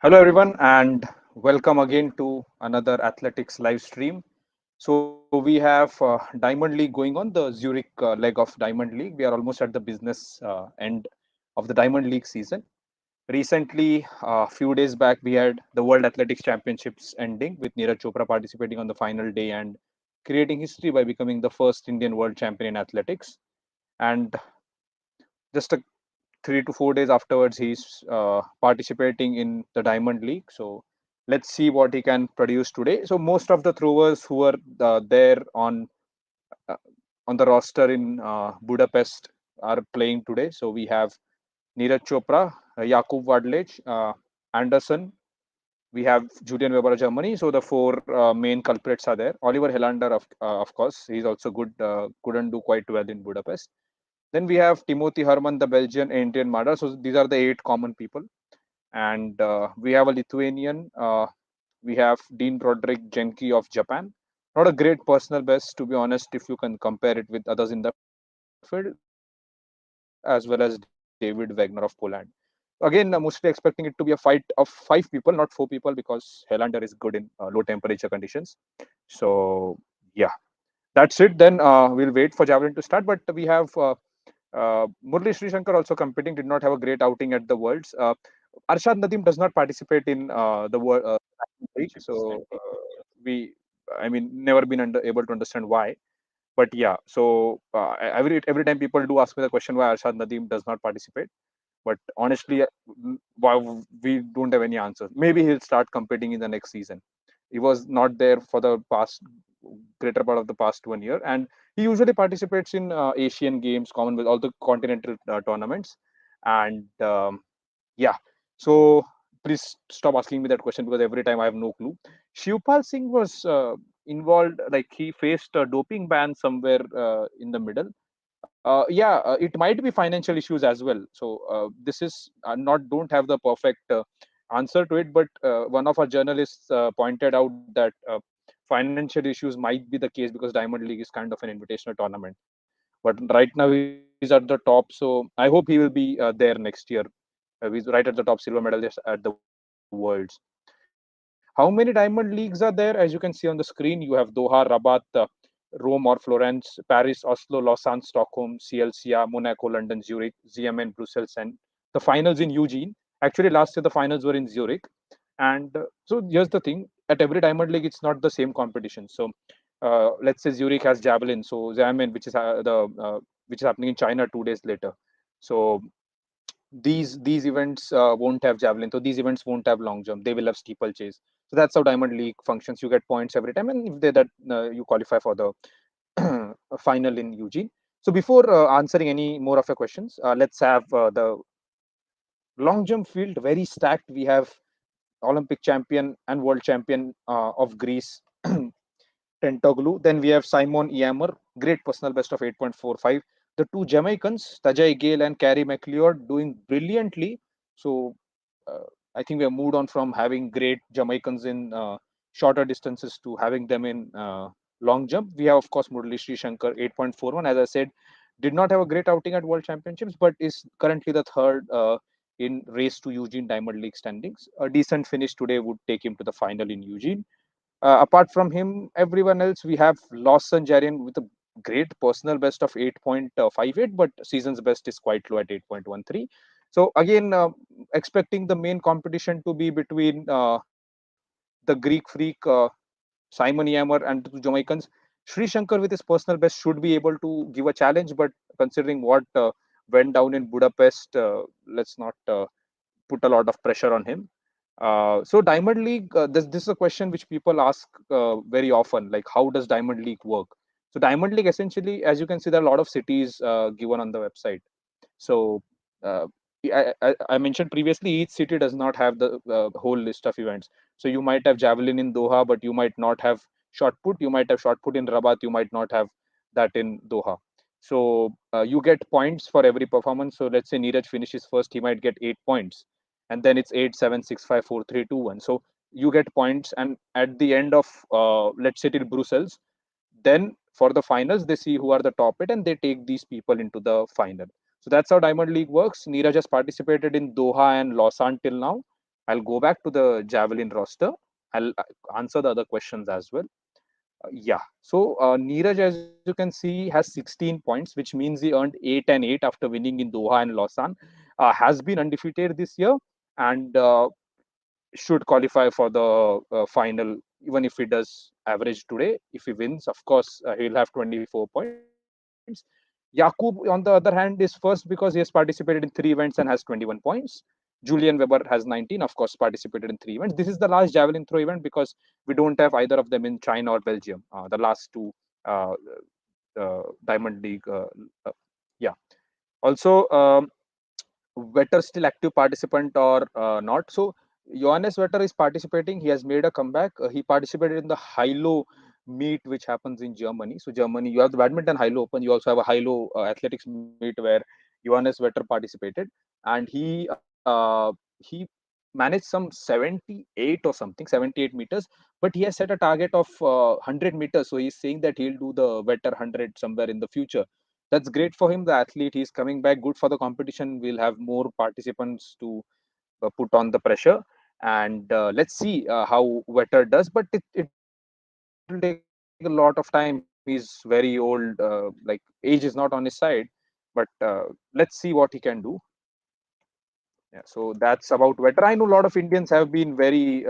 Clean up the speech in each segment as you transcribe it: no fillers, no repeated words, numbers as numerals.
Hello, everyone, and welcome again to another athletics live stream. So, we have Diamond League going on, the Zurich leg of Diamond League. We are almost at the business end of the Diamond League season. Recently, a few days back, we had the World Athletics Championships ending with Neeraj Chopra participating on the final day and creating history by becoming the first Indian world champion in athletics. And just 3 to 4 days afterwards, he's participating in the Diamond League. So let's see what he can produce today. So most of the throwers who are there uh, on the roster in Budapest are playing today. So we have Neeraj Chopra, Jakub Wadlej, Anderson. We have Julian Weber of Germany. So the four main culprits are there. Oliver Helander, of course, he's also good. Couldn't do quite well in Budapest. Then we have Timothy Herman, the Belgian, Adrian Mada. So these are the eight common people. And we have a Lithuanian. We have Dean Roderick Jenke of Japan. Not a great personal best, to be honest, if you can compare it with others in the field, as well as David Wagner of Poland. Again, mostly expecting it to be a fight of five people, not four people, because Helander is good in low temperature conditions. So, yeah, that's it. Then we'll wait for Javelin to start. But we have Murali Sreeshankar also competing, did not have a great outing at the Worlds. Arshad Nadeem does not participate in the World League, so I mean, never been able to understand why. But yeah, so every time people do ask me the question why Arshad Nadeem does not participate, but honestly, why we don't have any answers. Maybe he'll start competing in the next season. He was not there for the past greater part of the past 1 year, and he usually participates in Asian Games, Commonwealth, all the continental tournaments, and yeah. So please stop asking me that question because every time I have no clue. Shivpal Singh was involved, like he faced a doping ban somewhere in the middle. Yeah, it might be financial issues as well. So this is not don't have the perfect answer to it, but one of our journalists pointed out that financial issues might be the case because Diamond League is kind of an invitational tournament. But right now he's at the top, so I hope he will be there next year. He's right at the top, silver medalist at the Worlds. How many Diamond Leagues are there? As you can see on the screen, you have Doha, Rabat, Rome or Florence, Paris, Oslo, Lausanne, Stockholm, CLCA, Monaco, London, Zurich, ZMN, Brussels, and the finals in Eugene. Actually, last year the finals were in Zurich. And so here's the thing: at every Diamond League, it's not the same competition. So let's say Zurich has Javelin, so ZMN, which is happening in China 2 days later. So these events won't have javelin, so these events won't have long jump, they will have steeplechase. So that's how Diamond League functions. You get points every time, and if they that you qualify for the final in Eugene. So before answering any more of your questions, let's have the long jump field very stacked. We have Olympic champion and world champion of Greece, Tentoglu. Then we have Simon Eamer, great personal best of 8.45. The two Jamaicans, Tajay Gale and Carrie McLeod, doing brilliantly. So uh, I think we have moved on from having great Jamaicans in shorter distances to having them in long jump. We have, of course, Murali Sreeshankar, 8.41. As I said, did not have a great outing at World Championships, but is currently the third in race to Eugene Diamond League standings. A decent finish today would take him to the final in Eugene. Apart from him, everyone else, we have Lawson Jarian with a great personal best of 8.58, but season's best is quite low at 8.13. So again, expecting the main competition to be between the Greek freak Simon Yammer and the two Jamaicans. Sri Shankar with his personal best should be able to give a challenge, but considering what went down in Budapest, let's not put a lot of pressure on him. So Diamond League, this is a question which people ask very often, like how does Diamond League work? So Diamond League essentially, as you can see, there are a lot of cities given on the website. So uh, I mentioned previously, each city does not have the whole list of events. So you might have javelin in Doha, but you might not have shot put. You might have shot put in Rabat. You might not have that in Doha. So you get points for every performance. So let's say Neeraj finishes first, he might get 8 points, and then it's 8, 7, 6, 5, 4, 3, 2, 1. So you get points, and at the end of let's say till Brussels, then for the finals they see who are the top 8 and they take these people into the final. So that's how Diamond League works. Neeraj has participated in Doha and Lausanne till now. I'll go back to the Javelin roster. I'll answer the other questions as well. Yeah. So Neeraj, as you can see, has 16 points, which means he earned 8-8 after winning in Doha and Lausanne. Has been undefeated this year and should qualify for the final, even if he does average today. If he wins, of course, he'll have 24 points. Yakub, on the other hand, is first because he has participated in 3 events and has 21 points. Julian Weber has 19, of course, participated in 3 events. This is the last javelin throw event because we don't have either of them in China or Belgium. The last two uh, Diamond League. Yeah. Also, Vetter still active participant or not? So Johannes Vetter is participating. He has made a comeback. He participated in the high-low meet which happens in Germany. So Germany, you have the badminton high-low open. You also have a high-low athletics meet where Johannes Vetter participated, and he managed some 78 or something, 78 meters. But he has set a target of 100 meters. So he's saying that he'll do the Vetter 100 somewhere in the future. That's great for him. The athlete, he's coming back, good for the competition. We'll have more participants to put on the pressure, and let's see how Vetter does. But it will take a lot of time. He's very old. Like age is not on his side, but let's see what he can do. Yeah, so that's about Vetter. I know a lot of Indians have been very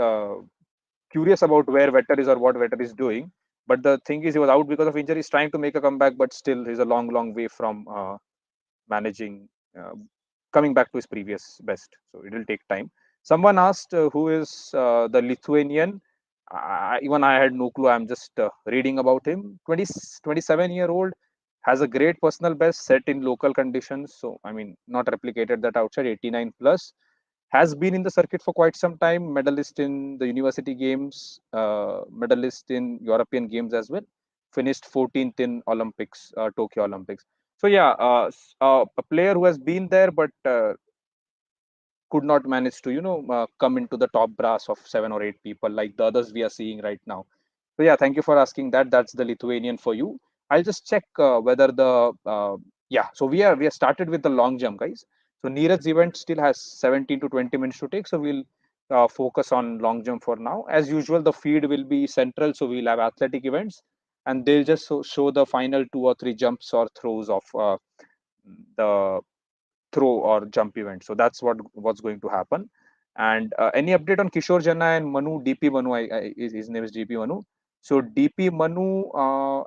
curious about where Vetter is or what Vetter is doing. But the thing is, he was out because of injury. He's trying to make a comeback, but still, he's a long, long way from managing, uh, coming back to his previous best. So it will take time. Someone asked who is the Lithuanian. Even I had no clue. I'm just reading about him. 27-year-old, has a great personal best set in local conditions. So, I mean, not replicated that outside, 89 plus. Has been in the circuit for quite some time, medalist in the university games, medalist in European games as well. Finished 14th in Olympics, Tokyo Olympics. So yeah, a player who has been there but could not manage to come into the top brass of 7 or 8 people like the others we are seeing right now. So yeah, thank you for asking that. That's the Lithuanian for you. I'll just check whether the yeah. So we are started with the long jump, guys. So Neeraj's event still has 17 to 20 minutes to take. So we'll focus on long jump for now. As usual, the feed will be central, so we'll have athletic events, and they'll just show the final 2 or 3 jumps or throws of the throw or jump event. So that's what's going to happen. And any update on Kishore Jana and Manu, DP Manu? His name is DP Manu. So DP Manu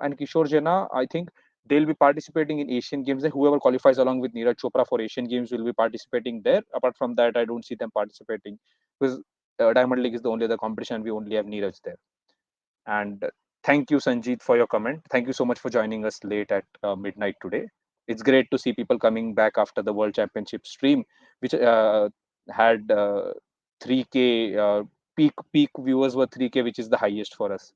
and Kishore Jana, I think they'll be participating in Asian Games. Whoever qualifies along with Neeraj Chopra for Asian Games will be participating there. Apart from that, I don't see them participating because Diamond League is the only other competition. We only have Neeraj there. And thank you, Sanjeet, for your comment. Thank you so much for joining us late at midnight today. It's great to see people coming back after the World Championship stream, which had 3K peak viewers were 3K, which is the highest for us.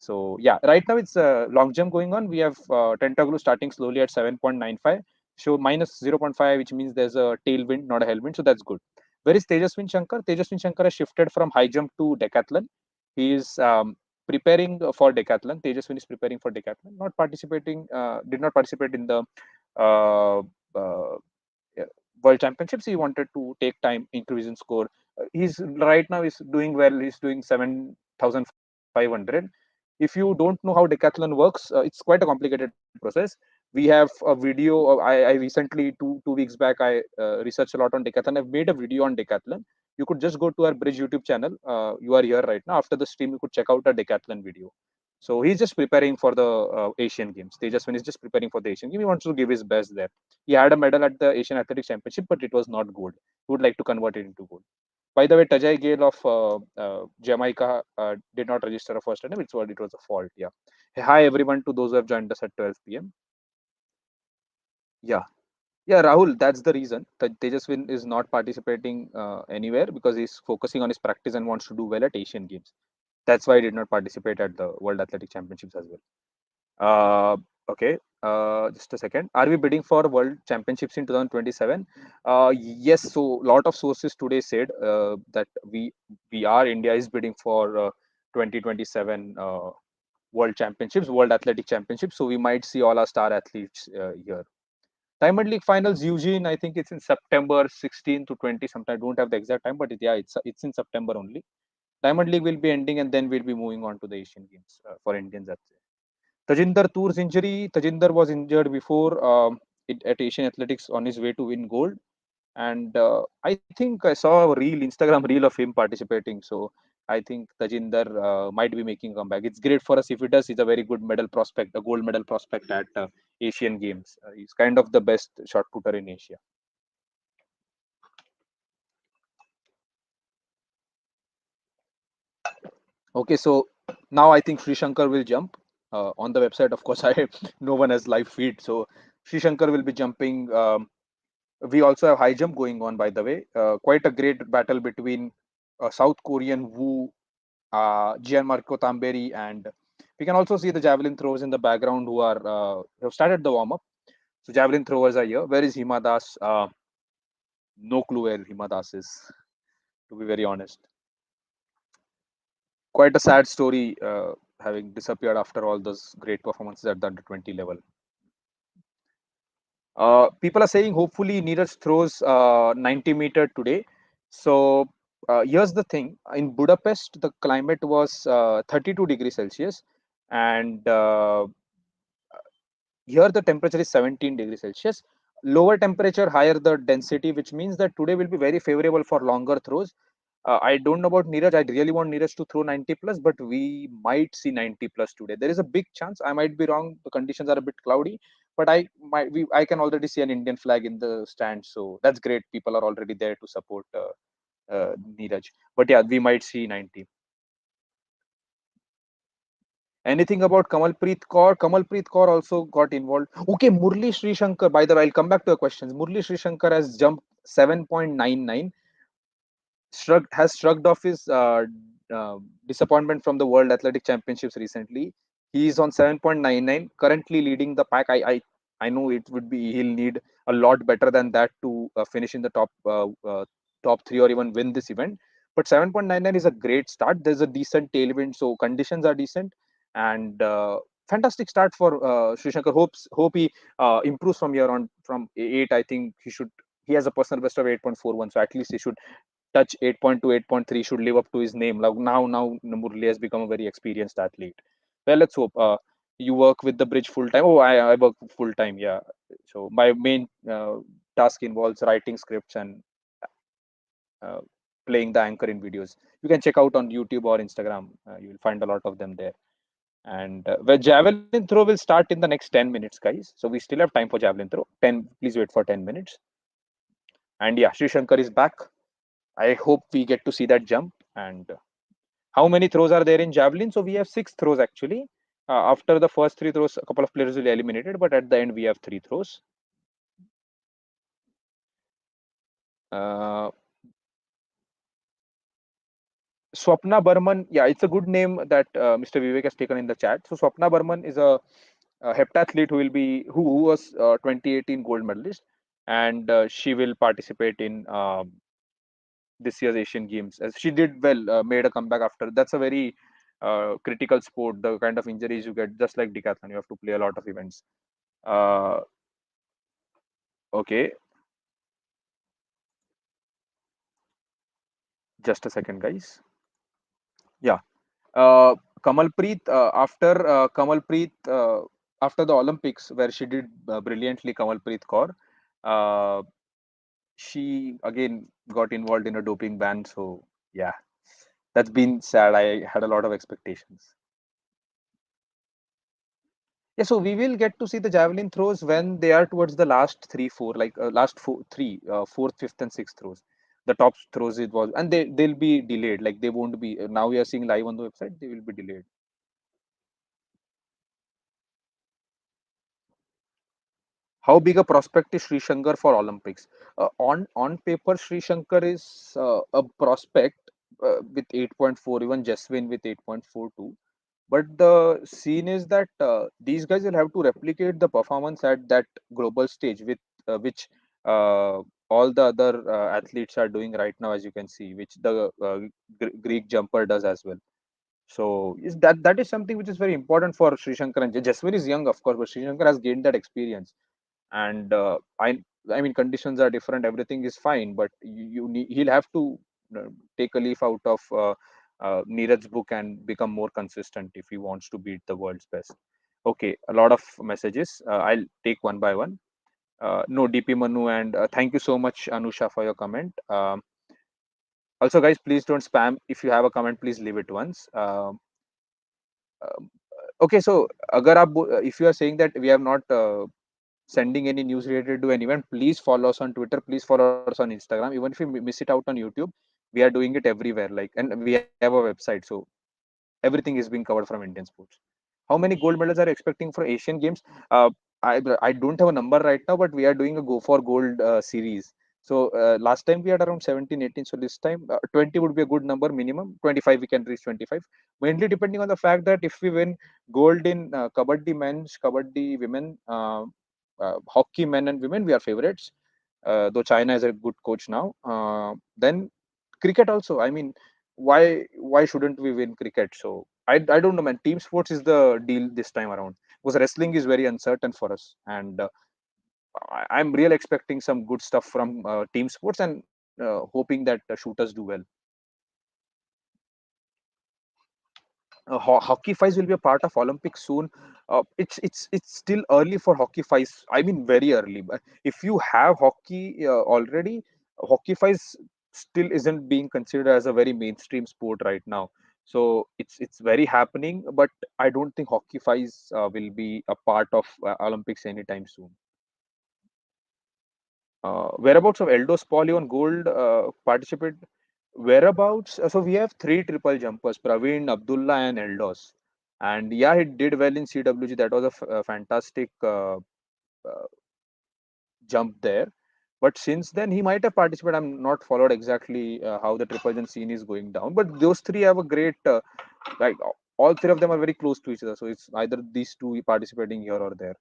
So yeah, right now it's a long jump going on. We have Tentaglu starting slowly at 7.95, so minus 0.5, which means there's a tailwind, not a hellwind. So that's good. Where is Tejaswin Shankar? Tejaswin Shankar has shifted from high jump to decathlon. He is preparing for decathlon. Tejaswin is preparing for decathlon. Not participating. Did not participate in the uh, uh, yeah, World Championships. He wanted to take time, increase in score. He's right now is doing well. He's doing 7,500. If you don't know how decathlon works, it's quite a complicated process. We have a video. I recently two weeks back I researched a lot on decathlon. I've made a video on decathlon. You could just go to our Bridge YouTube channel. You are here right now. After the stream, you could check out a decathlon video. So he's just preparing for the Asian Games. Tejaswin is just preparing for the Asian Games. He wants to give his best there. He had a medal at the Asian Athletics Championship, but it was not gold. He would like to convert it into gold. By the way, Tajai Gale of Jamaica did not register a first time. It was a fault. Yeah. Hi everyone to those who have joined us at 12 p.m. Yeah. Yeah, Rahul, that's the reason. Tejaswin is not participating anywhere because he's focusing on his practice and wants to do well at Asian Games. That's why he did not participate at the World Athletic Championships as well. Okay. Just a second. Are we bidding for World Championships in 2027? Yes. So, lot of sources today said that we are India is bidding for 2027 World Championships, World Athletic Championships. So we might see all our star athletes here. Diamond League finals, Eugene. I think it's in September 16 to 20. Sometime I don't have the exact time, but yeah, it's in September only. Diamond League will be ending, and then we'll be moving on to the Asian Games for Indians. That's it. Tajinder Tour's injury. Tajinder was injured before at Asian Athletics on his way to win gold, and I think I saw a reel, Instagram reel of him participating. So I think Tajinder might be making a comeback. It's great for us if he does. He's a very good medal prospect, a gold medal prospect at Asian Games. He's kind of the best shot putter in Asia. Okay, so now I think Sri Shankar will jump on the website. Of course, I no one has live feed, so Sri Shankar will be jumping. We also have high jump going on, by the way. Quite a great battle between South Korean Wu, Gianmarco Tamberi, and we can also see the javelin throwers in the background who are have started the warm up. So javelin throwers are here. Where is Hima Das? No clue where Hima Das is. To be very honest, quite a sad story. Having disappeared after all those great performances at the under 20 level. People are saying hopefully Neeraj throws 90-meter today. So here's the thing: in Budapest, the climate was 32 degrees Celsius, and here the temperature is 17 degrees Celsius. Lower temperature, higher the density, which means that today will be very favorable for longer throws. I don't know about Neeraj. I really want Neeraj to throw 90 plus, but we might see 90 plus today. There is a big chance. I might be wrong. The conditions are a bit cloudy, but I can already see an Indian flag in the stand. So that's great. People are already there to support Neeraj. But yeah, we might see 90. Anything about Kamalpreet Kaur? Kamalpreet Kaur also got involved. Okay, Murali Sreeshankar. By the way, I'll come back to your questions. Murali Sreeshankar has jumped 7.99, shrugged off his disappointment from the World Athletic Championships recently. He is on 7.99, currently leading the pack. I know it would be he'll need a lot better than that to finish in the top three or even win this event. But 7.99 is a great start. There's a decent tailwind, so conditions are decent, and fantastic start for Sri Shankar. Hope he improves from here on. From eight, I think he should. He has a personal best of 8.41, so at least he should touch 8.2, 8.3, should live up to his name. Like now Murli has become a very experienced athlete. Well, let's hope. You work with the bridge full time. Oh, I work full time. Yeah. So my main task involves writing scripts and uh, playing the anchor in videos. You can check out on YouTube or Instagram. You will find a lot of them there. And where javelin throw will start in the next 10 minutes, guys. So we still have time for javelin throw. 10. Please wait for 10 minutes. And yeah, Sri Shankar is back. I hope we get to see that jump. And how many throws are there in javelin? So we have six throws actually. After the first three throws, a couple of players will be eliminated, but at the end we have three throws. Uh, Swapna Burman, yeah, it's a good name that Mr. Vivek has taken in the chat. So Swapna Burman is a heptathlete who was 2018 gold medalist, and she will participate in this year's Asian Games. As she did well, made a comeback after. That's a very critical sport. The kind of injuries you get, just like decathlon, you have to play a lot of events. Uh, okay, just a second, guys. Yeah, Kamalpreet Kamalpreet after the Olympics where she did brilliantly, Kamalpreet Kaur. Uh, she again got involved in a doping ban. So yeah, that's been sad. I had a lot of expectations. Yeah, so we will get to see the javelin throws when they are towards the last three, four, like last four, three, fourth, fifth, and sixth throws. The top throws it was, and they'll be delayed. Like they won't be. Now we are seeing live on the website. They will be delayed. How big a prospect is Sri Shankar for Olympics? On paper, Sri Shankar is a prospect with 8.4, even Jaswin with 8.42. But the scene is that these guys will have to replicate the performance at that global stage, with which all the other athletes are doing right now, as you can see, which the Greek jumper does as well. So is that is something which is very important for Sri Shankar, and Jaswin is young, of course, but Sri Shankar has gained that experience. and I mean conditions are different. Everything is fine, but he'll have to take a leaf out of Neeraj's book and become more consistent if he wants to beat the world's best. Okay, a lot of messages. I'll take one by one. No, DP Manu, and thank you so much, Anusha, for your comment. Also, guys, please don't spam. If you have a comment, please leave it once. Okay, so if you are saying that we have not sending any news related to an event, please follow us on Twitter. Please follow us on Instagram. Even if you miss it out on YouTube, we are doing it everywhere. Like, and we have a website, so everything is being covered from Indian sports. How many gold medals are you expecting for Asian Games? Uh, I don't have a number right now, but we are doing a go for gold series. So last time we had around 17, 18. So this time 20 would be a good number minimum. 25 we can reach 25. Mainly depending on the fact that if we win gold in kabaddi men's, kabaddi women, hockey men and women, we are favorites. Though China is a good coach now. Then cricket also. I mean, why shouldn't we win cricket? So I don't know, man. Team sports is the deal this time around because wrestling is very uncertain for us, and I'm really expecting some good stuff from team sports and hoping that shooters do well. Hockey fights will be a part of Olympics soon. It's still early for hockey fights. I mean, very early. But if you have hockey already, hockey fights still isn't being considered as a very mainstream sport right now. So it's very happening, but I don't think hockey fights will be a part of Olympics anytime soon. Whereabouts of Eldos Paul on gold participate? Whereabouts? So we have three triple jumpers: Praveen, Abdullah, and Eldos. And yeah, he did well in CWG. That was a fantastic jump there. But since then, he might have participated. I'm not followed exactly how the triple jump scene is going down. But those three have a great, like all three of them are very close to each other. So it's either these two participating here or there.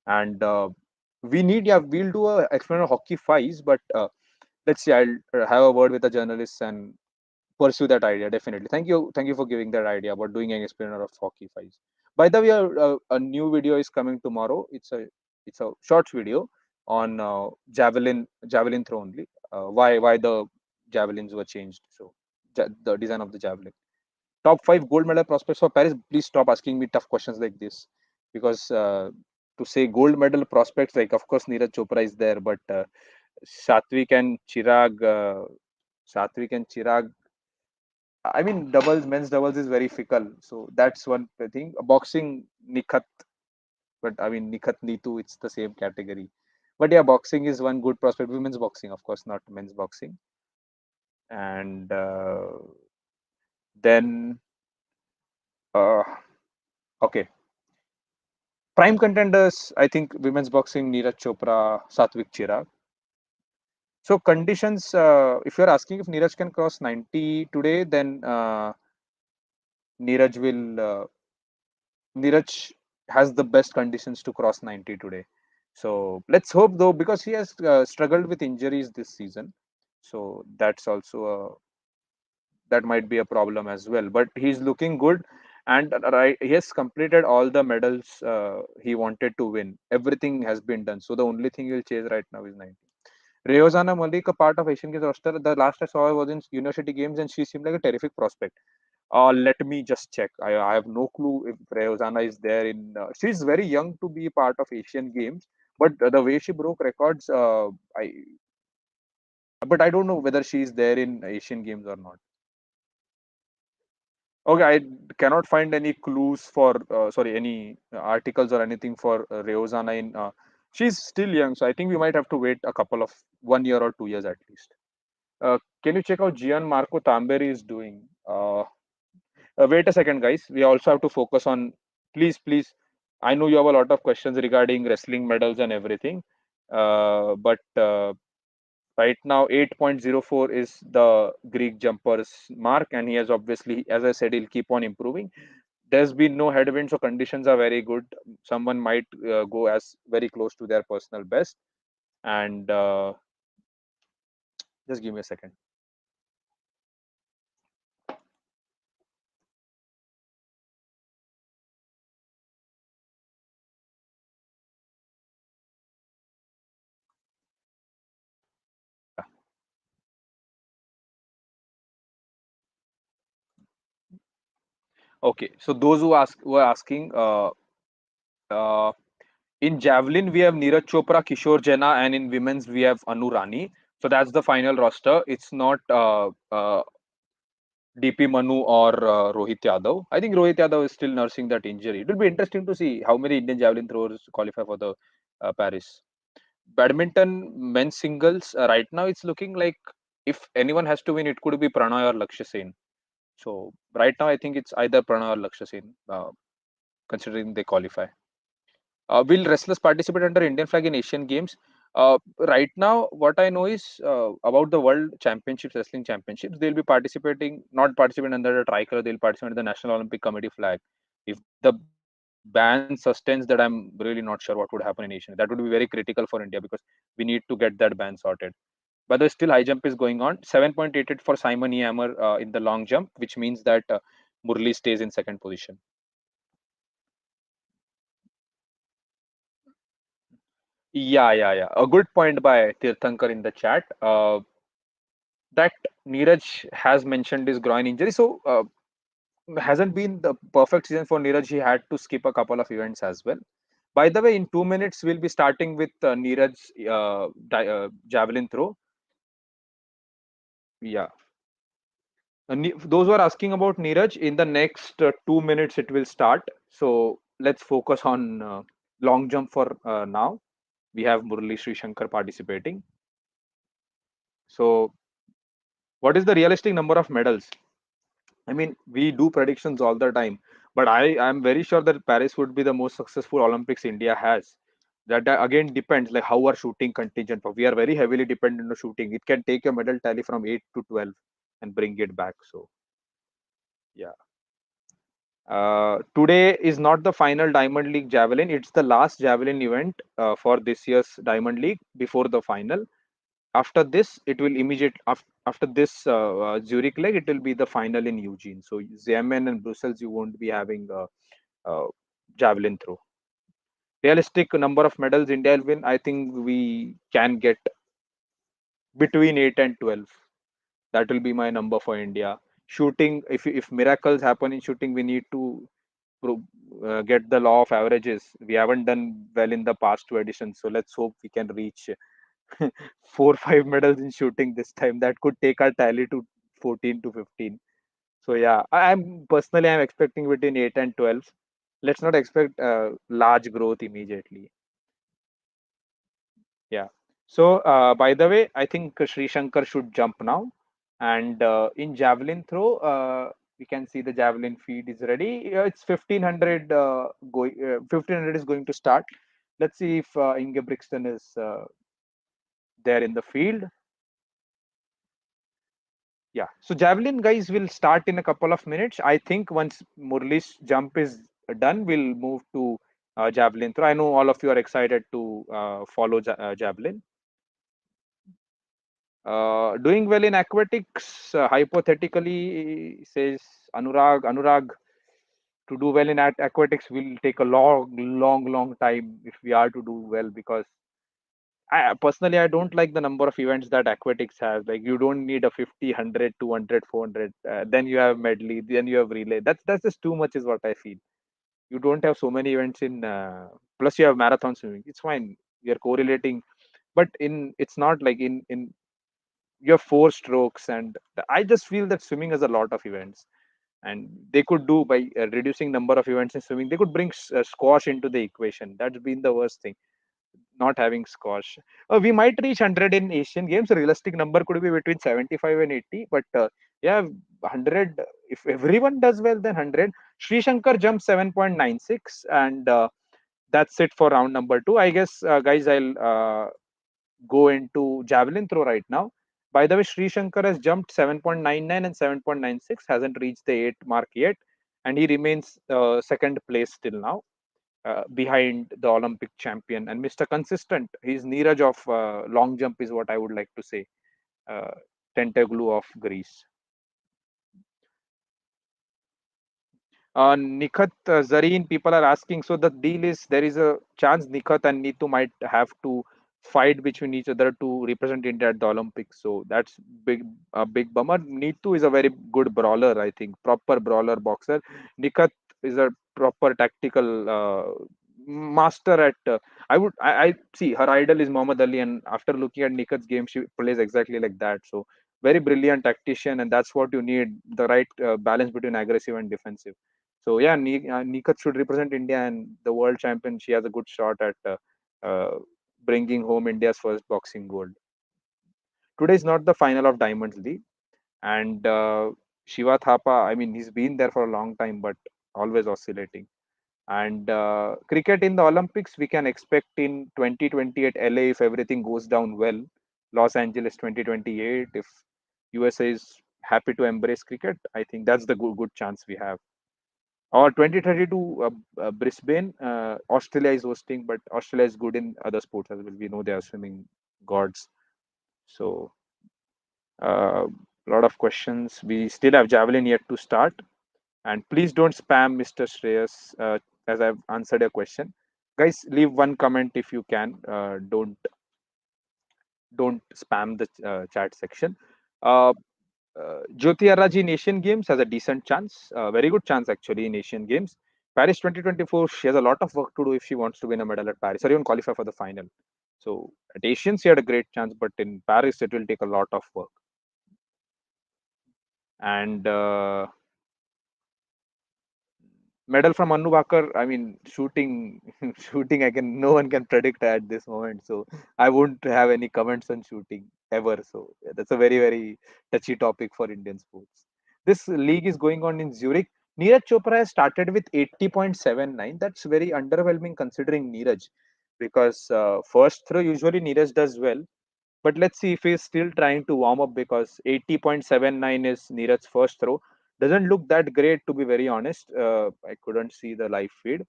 And yeah, we'll do a explainer hockey fives, but let's see. I'll have a word with the journalists and pursue that idea. Definitely. Thank you for giving that idea about doing an explainer of hockey fives. By the way, a new video is coming tomorrow. It's a short video on javelin throw only. Why the javelins were changed. So the design of the javelin. Top five gold medal prospects for Paris. Please stop asking me tough questions like this, because to say gold medal prospects, like of course Neeraj Chopra is there, but Satvik and Chirag, Satvik and Chirag. I mean, men's doubles is very fickle. So that's one thing. Boxing, Nikhat, but I mean, Nikhat, Neetu, it's the same category. But yeah, boxing is one good prospect. Women's boxing, of course, not men's boxing. And then, uh, okay, prime contenders, I think women's boxing, Neeraj Chopra, Satvik Chirag. So conditions, if you're asking if Neeraj can cross 90 today, then Neeraj will Neeraj has the best conditions to cross 90 today. So let's hope though, because he has struggled with injuries this season. So that's also that might be a problem as well. But he's looking good, and right, he has completed all the medals he wanted to win. Everything has been done. So the only thing he'll chase right now is 90. Rayozana Malik, a part of Asian Games roster. The last I saw her was in University Games, and she seemed like a terrific prospect. Let me just check. I have no clue if Rayozana is there in. She's very young to be part of Asian Games, but the way she broke records, but I don't know whether she is there in Asian Games or not. Okay, I cannot find any clues for sorry, any articles or anything for Rayozana in. She's still young, so I think we might have to wait a couple of 1 year or 2 years at least. Can you check how Gian Marco Tamberi is doing? Wait a second, guys. We also have to focus on. Please. I know you have a lot of questions regarding wrestling medals and everything, but right now 8.04 is the Greek jumper's mark, and he has obviously, as I said, he'll keep on improving. There's been no headwinds, so conditions are very good. Someone might go as very close to their personal best, and just give me a second. Okay, so those who are asking, uh, in javelin we have Neeraj Chopra, Kishore Jena, and in women's we have Anu Rani. So that's the final roster. It's not DP Manu or Rohit Yadav. I think Rohit Yadav is still nursing that injury. It will be interesting to see how many Indian javelin throwers qualify for the Paris. Badminton men's singles, right now it's looking like if anyone has to win, it could be Pranay or Lakshya Sen. So right now I think it's either Pranay or Lakshya Sen, considering they qualify. Will wrestlers participate under Indian flag in Asian Games? Right now, what I know is about the World Championships, Wrestling Championships. They'll be participating, not participating under the tricolor. They'll participate under the National Olympic Committee flag. If the ban sustains, that I'm really not sure what would happen in Asian. That would be very critical for India because we need to get that ban sorted. But the still high jump is going on. 7.88 for Simon E. Hammer in the long jump, which means that Murali stays in second position. Yeah. A good point by Tirthankar in the chat. That Neeraj has mentioned his groin injury. So hasn't been the perfect season for Neeraj. He had to skip a couple of events as well. By the way, in 2 minutes we'll be starting with Neeraj's javelin throw. Yeah. Those who are asking about Neeraj, in the next 2 minutes it will start. So let's focus on long jump for now. We have Murali Sreeshankar participating. So what is the realistic number of medals? I mean, we do predictions all the time, but I am very sure that Paris would be the most successful Olympics India has. That again depends, like how our shooting contingent. We are very heavily dependent on shooting. It can take a medal tally from 8 to 12 and bring it back. So yeah. Today is not the final Diamond League Javelin. It's the last Javelin event for this year's Diamond League before the final. After this, it will after this Zurich leg, it will be the final in Eugene. So Zeman and Brussels, you won't be having javelin throw. Realistic number of medals India will win. I think we can get between 8 and 12. That will be my number for India. Shooting, if miracles happen in shooting, we need to get the law of averages. We haven't done well in the past two editions, so let's hope we can reach 4 5 medals in shooting this time. That could take our tally to 14 to 15. So yeah, I'm expecting between 8 and 12. Let's not expect large growth immediately. Yeah. So by the way, I think Sri Shankar should jump now. And in javelin throw, we can see the javelin feed is ready. It's 1500 going. 1500 is going to start. Let's see if Inge Brixton is there in the field. Yeah. So javelin guys will start in a couple of minutes. I think once Murli's jump is done, we'll move to javelin throw. I know all of you are excited to follow javelin. Doing well in aquatics, hypothetically, says Anurag. Anurag, to do well in aquatics will take a long time if we are to do well because personally I don't like the number of events that aquatics has. Like you don't need a 50, 100, 200, 400. Then you have medley, then you have relay. That's just too much, is what I feel. You don't have so many events in. Plus you have marathon swimming. It's fine. We are correlating, but in it's not like in you have four strokes, and I just feel that swimming has a lot of events, and they could do by reducing number of events in swimming. They could bring squash into the equation. That's been the worst thing, not having squash. We might reach 100 in Asian Games. A realistic number could be between 75 and 80. But yeah, 100. If everyone does well, then 100. Sri Shankar jumped 7.96, and that's it for round number two. I guess, guys, I'll go into javelin throw right now. By the way, Sri Shankar has jumped 7.99 and 7.96, hasn't reached the 8 mark yet, and he remains second place till now, behind the Olympic champion and Mr. Consistent. He's Neeraj of long jump, is what I would like to say. Uh, Tentaglue of Greece. Nikhat Zareen, people are asking. So the deal is there is a chance Nikhat and Neetu might have to fight between each other to represent India at the Olympics. So that's a big bummer. Neetu is a very good brawler, I think, proper brawler boxer. Nikat is a proper tactical master at. I see her idol is Muhammad Ali, and after looking at Nikat's game, she plays exactly like that. So very brilliant tactician, and that's what you need, the right balance between aggressive and defensive. So yeah, Nikat should represent India and the world champion. She has a good shot at bringing home India's first boxing gold. Today is not the final of Diamonds League, and Shiva Thapa. I mean, he's been there for a long time, but always oscillating. And cricket in the Olympics, we can expect in 2028 LA if everything goes down well. Los Angeles 2028 if USA is happy to embrace cricket. I think that's the good chance we have. Or 2032 Brisbane, Australia is hosting, but Australia is good in other sports as well. We know they are swimming gods. So a lot of questions. We still have Javelin yet to start. And please don't spam Mr. Shreyas as I've answered your question. Guys, leave one comment if you can. Don't spam the chat section. Uh, Jyoti Arraji in Asian Games has a decent chance, very good chance actually in Asian Games. Paris 2024, she has a lot of work to do if she wants to win a medal at Paris or even qualify for the final. So at Asians, she had a great chance, but in Paris, it will take a lot of work. And medal from Anu Bhakkar, I mean, shooting, shooting, no one can predict at this moment. So I won't have any comments on shooting ever. So yeah, that's a very, very touchy topic for Indian sports. This league is going on in Zurich. Neeraj Chopra has started with 80.79. That's very underwhelming considering Neeraj, because first throw usually Neeraj does well. But let's see if he's still trying to warm up, because 80.79 is Neeraj's first throw. Doesn't look that great, to be very honest. I couldn't see the live feed.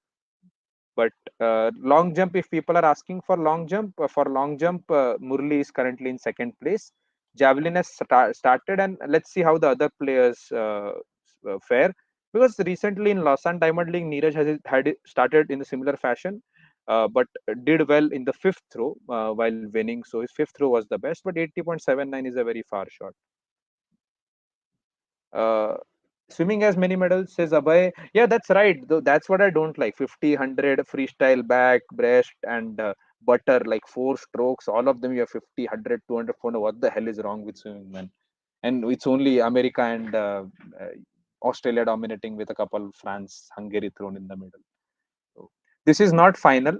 But long jump, if people are asking for long jump, Murali is currently in second place. Javelin has started, and let's see how the other players fare. Because recently in Lausanne Diamond League, Neeraj had started in a similar fashion, but did well in the fifth throw while winning. So his fifth throw was the best, but 80.79 is a very far shot. Uh, Swimming has many medals, says Abhay. Yeah, that's right. Though that's what I don't like. 50, 100, freestyle, back, breast, and butter, like four strokes. All of them you have 50, 100, 200, 400. What the hell is wrong with swimming, man? And it's only America and Australia dominating, with a couple France, Hungary thrown in the middle. So this is not final.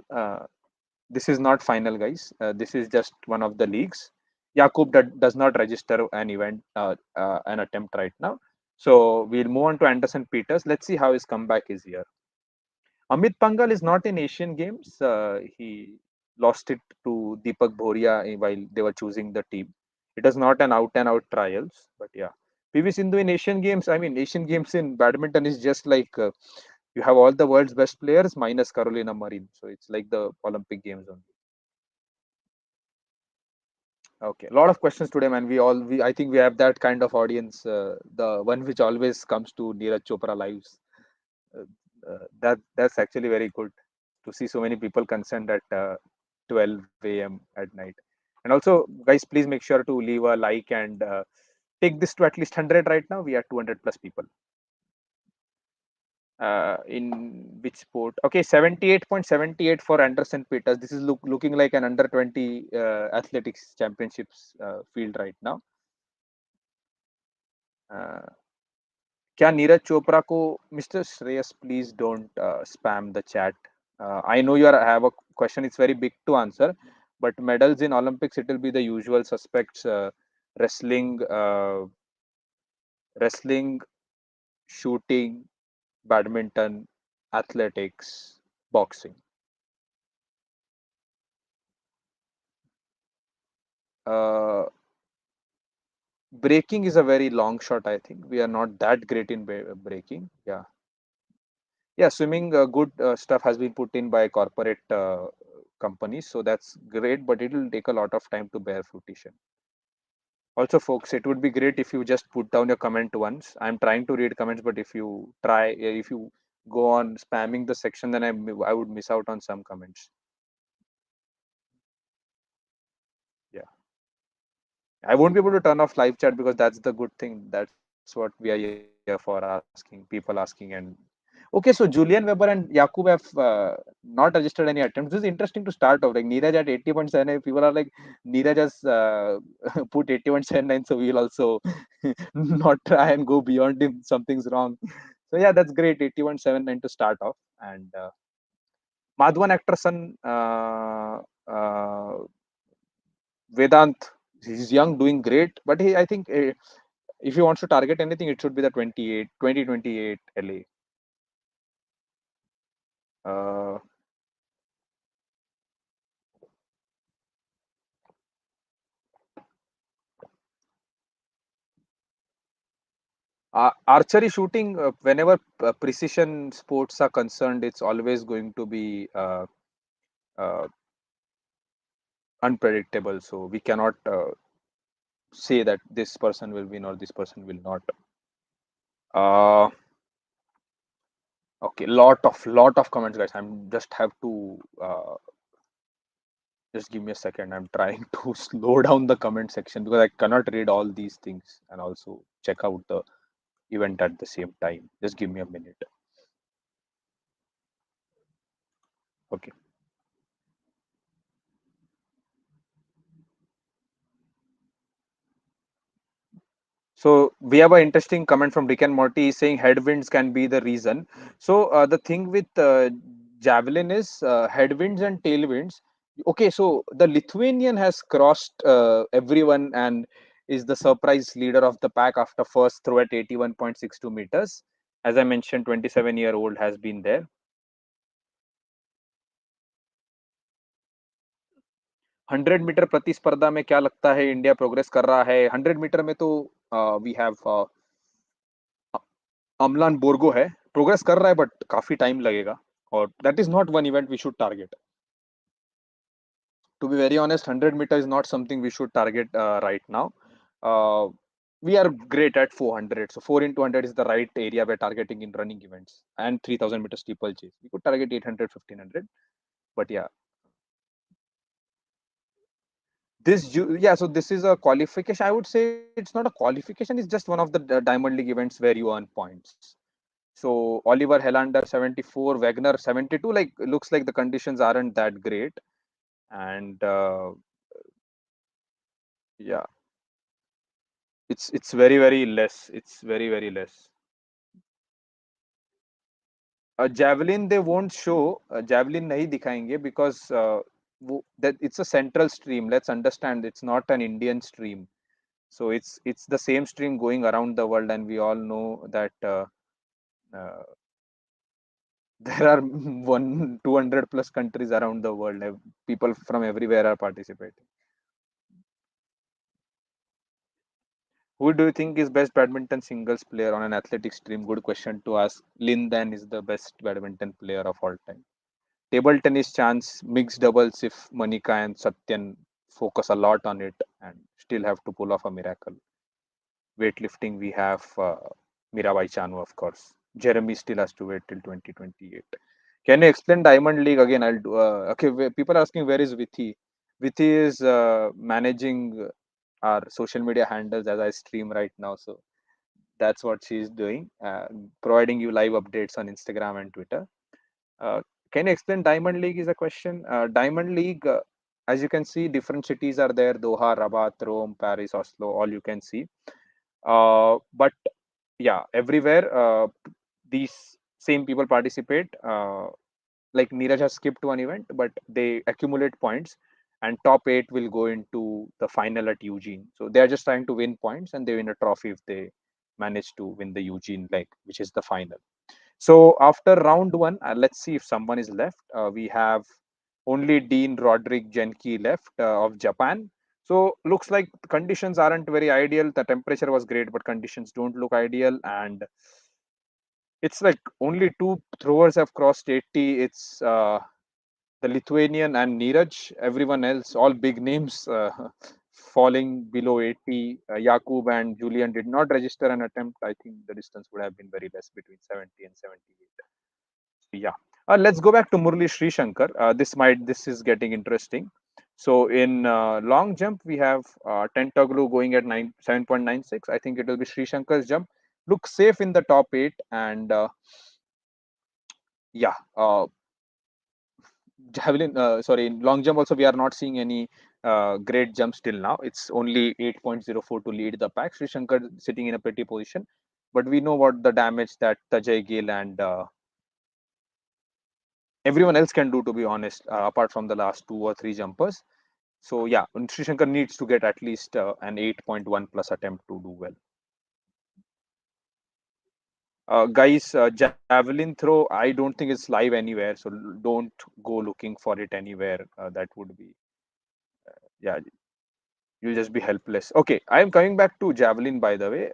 This is not final, guys. This is just one of the leagues. Jakub does not register an event, an attempt right now. So we'll move on to Anderson Peters. Let's see how his comeback is here. Amit Pangal is not in Asian Games. He lost it to Deepak Bhoria while they were choosing the team. It is not an out and out trials, but yeah. PV Sindhu in Asian Games. I mean, Asian Games in badminton is just like you have all the world's best players minus Carolina Marin. So it's like the Olympic Games only. Okay, a lot of questions today, man. I think we have that kind of audience, the one which always comes to Neeraj Chopra lives. Uh, that's actually very good to see so many people concerned at 12 a.m. at night. And also, guys, please make sure to leave a like and take this to at least 100 right now. We are 200 plus people. In which sport? Okay, 78.78 for Anderson Peters. This is looking like an under 20 athletics championships field right now. क्या नीरज चोपड़ा को Mr. Shreyas, please don't spam the chat. I know you have a question. It's very big to answer, but medals in Olympics, it will be the usual suspects: wrestling, wrestling, shooting, badminton, athletics, boxing. Uh, Breaking is a very long shot. I think we are not that great in breaking. Yeah. Yeah, swimming good stuff has been put in by corporate companies, so that's great, but it will take a lot of time to bear fruition. Also, folks, it would be great if you just put down your comment once. I'm trying to read comments, but if you go on spamming the section, then I would miss out on some comments. I won't be able to turn off live chat because that's the good thing. That's what we are here for, asking people asking. And okay, so Julian Weber and Yakub have not registered any attempts. This is interesting to start off. Like Neeraj at 80.79, people are like, Neeraj has put 81.79, so we'll also not try and go beyond him. Something's wrong. So yeah, that's great. 81.79 to start off. And Madhwan actor son, Vedant, he's young, doing great, but I think if he wants to target anything, it should be the 2028 LA. Uh, Archery shooting, whenever precision sports are concerned, it's always going to be uh, unpredictable. So we cannot say that this person will win or this person will not. Uh, okay, lot of comments, guys. I'm just have to just give me a second. I'm trying to slow down the comment section because I cannot read all these things and also check out the event at the same time. Just give me a minute. Okay. So we have an interesting comment from Rick and Morty saying headwinds can be the reason. So the thing with javelin is headwinds and tailwinds. Okay, so the Lithuanian has crossed everyone and is the surprise leader of the pack after first throw at 81.62 meters. As I mentioned, 27-year-old has been there. 100 metre प्रतिस्पर्धा में क्या लगता है India progress कर रहा है? 100 metre में तो वी हैव अमलान बोर्गो है, प्रोग्रेस कर रहा है बट काफी टाइम लगेगा और that is not one event we should target. To be very honest, 100 meter is not something we should target right now. uh, we are great at 400, so 4 into 100 is the right area we're targeting in running events, and 3000 meter steeplechase we could target 800, 1500. But yeah, yeah, so this is a qualification. I would say it's not a qualification, it's just one of the Diamond League events where you earn points. So Oliver Helander 74, Wagner 72. Like looks like the conditions aren't that great, and yeah, it's very less. It's very less. Javelin they won't show. Javelin nahi दिखाएंगे because that it's a central stream. Let's understand it's not an Indian stream. So it's the same stream going around the world, and we all know that uh, there are 200 plus countries around the world. People from everywhere are participating. Who do you think is best badminton singles player on an athletic stream? Good question to ask. Lin Dan is the best badminton player of all time. Table tennis chance, mixed doubles if Monica and Satyan focus a lot on it and still have to pull off a miracle. Weightlifting, we have Mirabai Chanu, of course. Jeremy still has to wait till 2028. Can you explain Diamond League again? I'll do. Okay, people are asking where is Vithi. Vithi is managing our social media handles as I stream right now. So that's what she's doing, providing you live updates on Instagram and Twitter. Uh, can you explain Diamond League is a question. Diamond League, as you can see, different cities are there: Doha, Rabat, Rome, Paris, Oslo. All you can see. But yeah, everywhere these same people participate. Like Neeraj has skipped one event, but they accumulate points, and top eight will go into the final at Eugene. So they are just trying to win points, and they win a trophy if they manage to win the Eugene leg, which is the final. So after round one, let's see if someone is left. We have only Dean Roderick Genki left of Japan. So looks like conditions aren't very ideal. The temperature was great, but conditions don't look ideal. And it's like only two throwers have crossed 80. It's the Lithuanian and Neeraj. Everyone else, all big names, falling below 80. Yakub and Julian did not register an attempt. I think the distance would have been very less, between 70 and 78. Yeah. Let's go back to Murali Sreeshankar. This is getting interesting. So in long jump, we have Tentoglu going at 7.96. I think it will be Sreeshankar's jump. Looks safe in the top eight, and yeah, javelin. Sorry, in long jump also we are not seeing any great jumps till now. It's only 8.04 to lead the pack. Sreeshankar sitting in a pretty position, but we know what the damage that Tajay Gill and everyone else can do. To be honest, apart from the last two or three jumpers. So yeah, Sri needs to get at least an 8.1 plus attempt to do well. Guys, javelin throw, I don't think it's live anywhere, so don't go looking for it anywhere. That would be, yeah, you'll just be helpless. Okay, I am coming back to javelin, by the way.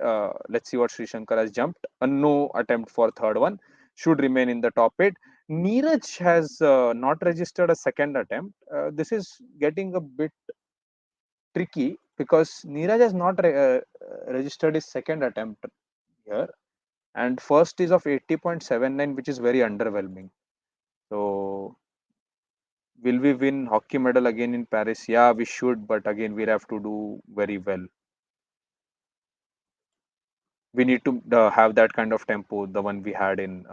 Let's see what Sri Shankar has jumped. A no attempt for third one, should remain in the top eight. Neeraj has not registered a second attempt. This is getting a bit tricky because Neeraj has not registered his second attempt here, and first is of 80.79, which is very underwhelming. So, will we win hockey medal again in Paris? Yeah, we should, but again, we have to do very well. We need to have that kind of tempo, the one we had in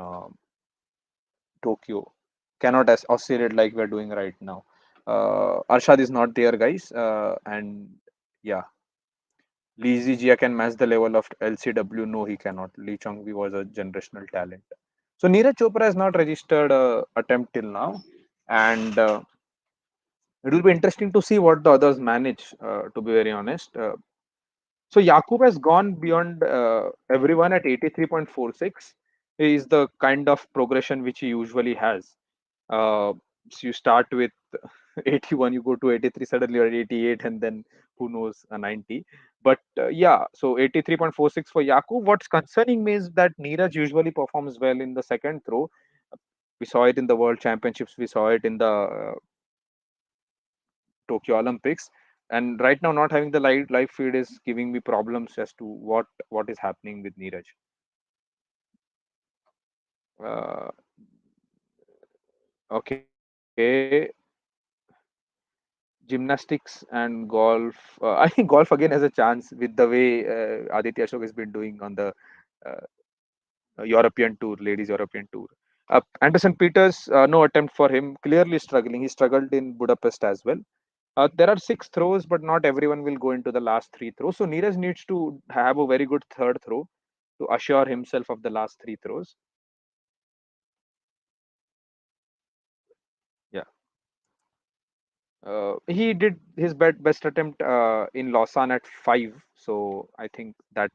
Tokyo. Cannot oscillate like we're doing right now. Arshad is not there, guys, and yeah, Lee Zijia can match the level of LCW. No, he cannot. Lee Chongwi was a generational talent. So Neeraj Chopra has not registered attempt till now, and it will be interesting to see what the others manage. To be very honest, so Yakub has gone beyond everyone at 83.46. Is the kind of progression which he usually has. So you start with 81, you go to 83, suddenly you're at 88, and then who knows, a 90. But yeah, so 83.46 for Yakub. What's concerning me is that Neeraj usually performs well in the second throw. We saw it in the World Championships, we saw it in the Tokyo Olympics. And right now, not having the live feed is giving me problems as to what is happening with Neeraj. Uh, okay, gymnastics and golf. I think golf again has a chance with the way Aditya Ashok has been doing on the uh, European tour, ladies European tour. Anderson Peters, no attempt for him. Clearly struggling. He struggled in Budapest as well. There are six throws, but not everyone will go into the last three throws. So Neeraj needs to have a very good third throw to assure himself of the last three throws. Yeah. He did his best attempt in Lausanne at 5. So I think that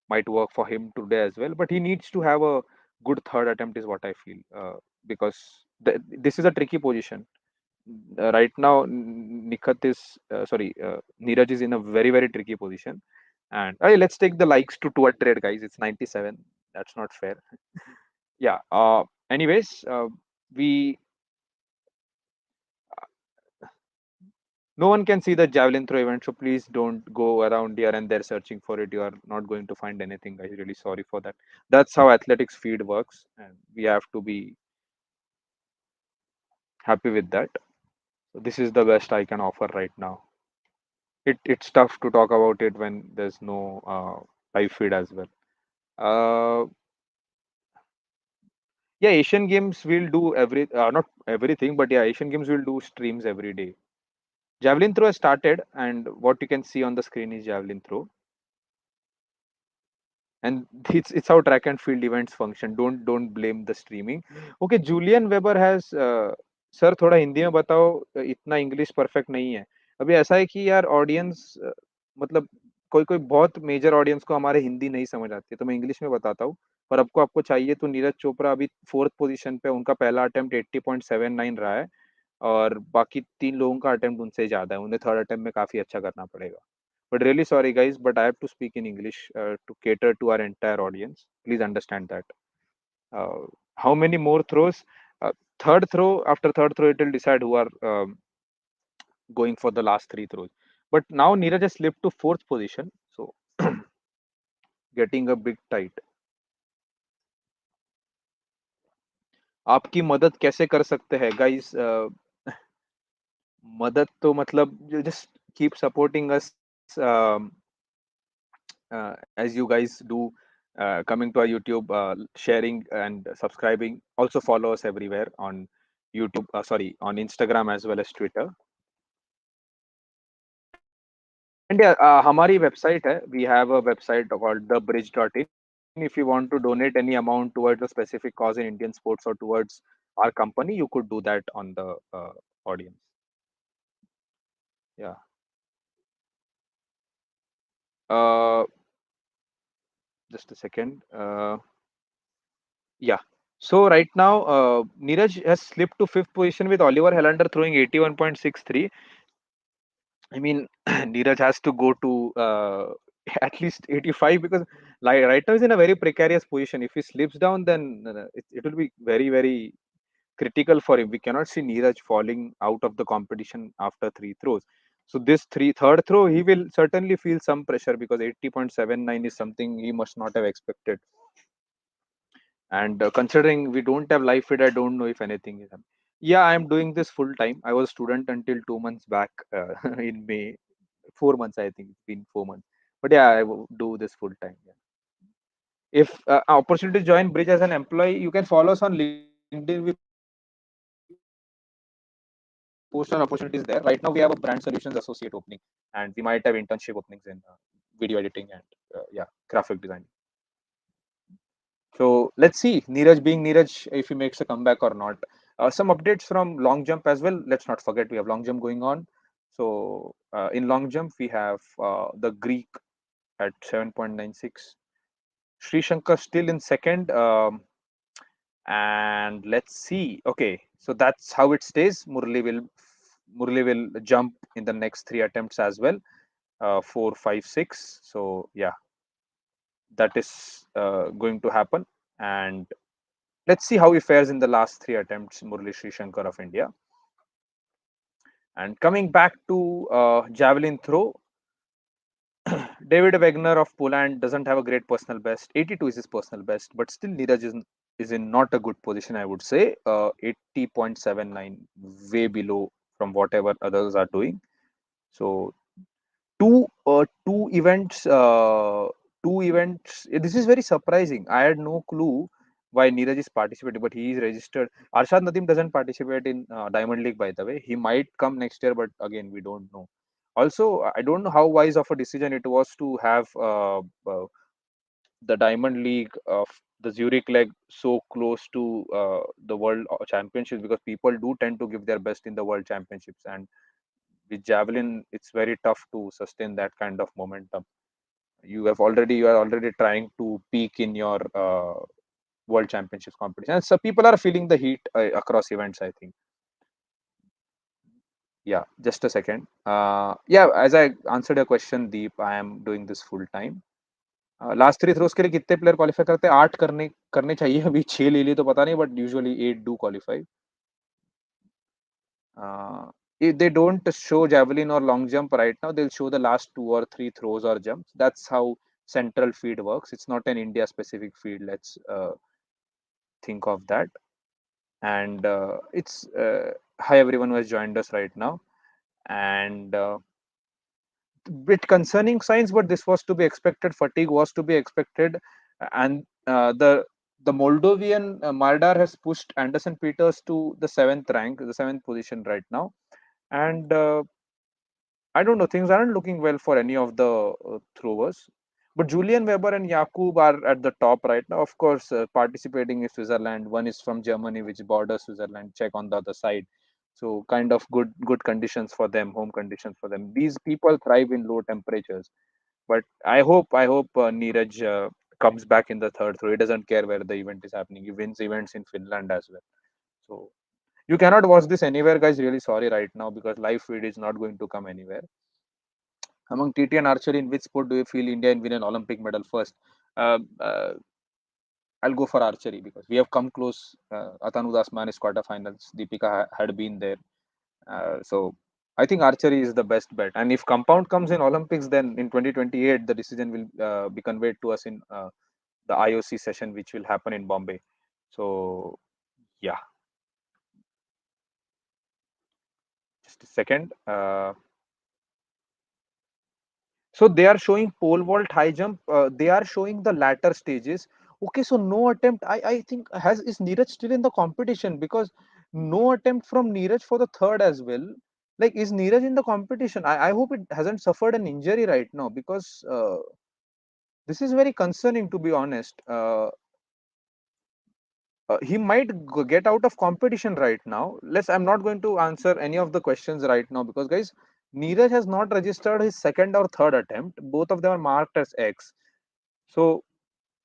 might work for him today as well. But he needs to have a good third attempt, is what I feel, because this is a tricky position. Right now, Nikhat is Neeraj is in a very tricky position. And hey, let's take the likes to 200, guys. It's 97. That's not fair. Yeah. Anyways, we no one can see the javelin throw event, so please don't go around here and there searching for it. You are not going to find anything, guys. Really sorry for that. That's how athletics feed works, and we have to be happy with that. So this is the best I can offer right now. It's tough to talk about it when there's no live feed as well. Uh, yeah, Asian Games will do not everything, but yeah, Asian Games will do streams every day. Javelin throw has started, and what you can see on the screen is javelin throw, and it's how track and field events function. Don't blame the streaming. Okay, Julian Weber has sir थोड़ा हिंदी में बताओ, इतना English perfect नहीं है. अभी ऐसा है कि यार ऑडियंस, मतलब कोई कोई बहुत मेजर ऑडियंस को हमारे हिंदी नहीं समझ आती है, तो मैं इंग्लिश में बताता हूँ. पर आपको चाहिए तो नीरज चोपड़ा अभी फोर्थ पोजीशन पे, उनका पहला अटेम्प्ट 80.79 रहा है, और बाकी तीन लोगों का अटेम्प्ट उनसे ज्यादा है. उन्हें थर्ड अटेम्प्ट में काफी अच्छा करना पड़ेगा. But really sorry, guys, but I have to speak in English to cater to our entire audience. Please understand that. How many more throws? Uh, Third throw, after third throw, it will decide who are going for the last three throws. But now Neeraj has slipped to fourth position, so getting a bit tight. आपकी मदद कैसे कर सकते हैं, guys? मदद तो मतलब just keep supporting us, as you guys do, coming to our YouTube, sharing and subscribing. Also follow us everywhere on YouTube, sorry, on Instagram as well as Twitter. And yeah, हमारी website है. We have a website called thebridge.in. If you want to donate any amount towards a specific cause in Indian sports or towards our company, you could do that on the audience. Yeah. Uh, just a second. Yeah. So right now, Neeraj has slipped to fifth position with Oliver Helander throwing 81.63. I mean, Neeraj has to go to at least 85 because like, right now is in a very precarious position. If he slips down, then it will be very, very critical for him. We cannot see Neeraj falling out of the competition after three throws. So this third throw, he will certainly feel some pressure because 80.79 is something he must not have expected. And considering we don't have live feed, I don't know if anything is happening. Yeah, I'm doing this full time. I was student until 2 months back in May. 4 months, I think it's been 4 months. But yeah, do this full time. Yeah. If opportunity to join Bridge as an employee, you can follow us on LinkedIn. We post our opportunities there. Right now, we have a brand solutions associate opening, and we might have internship openings in video editing and yeah, graphic design. So let's see Neeraj being Neeraj if he makes a comeback or not. Some updates from long jump as well. Let's not forget we have long jump going on. So in long jump we have the Greek at 7.96. Sreeshankar still in second. And let's see. Okay, so that's how it stays. Murali will jump in the next three attempts as well. 4, 5, 6. So yeah, that is going to happen. And let's see how he fares in the last three attempts, Murali Sreeshankar of India. And coming back to javelin throw, David Wagner of Poland doesn't have a great personal best. 82 is his personal best, but still Neeraj is in not a good position, I would say. 80.79, way below from whatever others are doing. So two events, this is very surprising. I had no clue why Neeraj is participating, but he is registered. Arshad Nadim doesn't participate in Diamond League, by the way. He might come next year, but again, we don't know. Also, I don't know how wise of a decision it was to have the Diamond League of the Zurich leg so close to the World Championships, because people do tend to give their best in the World Championships, and with javelin it's very tough to sustain that kind of momentum. You are already trying to peak in your World Championships competition, and so people are feeling the heat across events, I think. Yeah, just a second. Yeah, as I answered your question, Deep, I am doing this full time. Last three throws के लिए कितने player qualify करते हैं? 8 करने करने चाहिए। अभी 6 ले लिए तो पता नहीं, but usually 8 do qualify. If they don't show javelin or long jump right now, they'll show the last two or three throws or jumps. That's how central feed works. It's not an India specific feed. Let's think of that. And it's hi everyone who has joined us right now. And bit concerning signs, but this was to be expected. Fatigue was to be expected, and the Moldovan Mardar has pushed Anderson Peters to the seventh rank, the seventh position right now, and I don't know. Things aren't looking well for any of the throwers. But Julian Weber and Jakub are at the top right now. Of course, participating in Switzerland. One is from Germany, which borders Switzerland. Czech on the other side. So kind of good conditions for them, home conditions for them. These people thrive in low temperatures. But I hope Neeraj comes back in the third throw. He doesn't care where the event is happening. He wins events in Finland as well. So you cannot watch this anywhere, guys. Really sorry right now because live feed is not going to come anywhere. Among TT and archery, in which sport do you feel India will win an Olympic medal first? Uh, uh, I'll go for archery because we have come close. Atanu Dasman is quarterfinals. Deepika had been there. So I think archery is the best bet. And if compound comes in Olympics, then in 2028, the decision will be conveyed to us in the IOC session, which will happen in Bombay. So, yeah. just a second. So they are showing pole vault, high jump. They are showing the latter stages. Okay, so no attempt. I think has is Neeraj still in the competition, because no attempt from Neeraj for the third as well. Like, is Neeraj in the competition? I hope it hasn't suffered an injury right now, because this is very concerning, to be honest. He might get out of competition right now. I'm not going to answer any of the questions right now, because guys, Neeraj has not registered his second or third attempt. Both of them are marked as X. So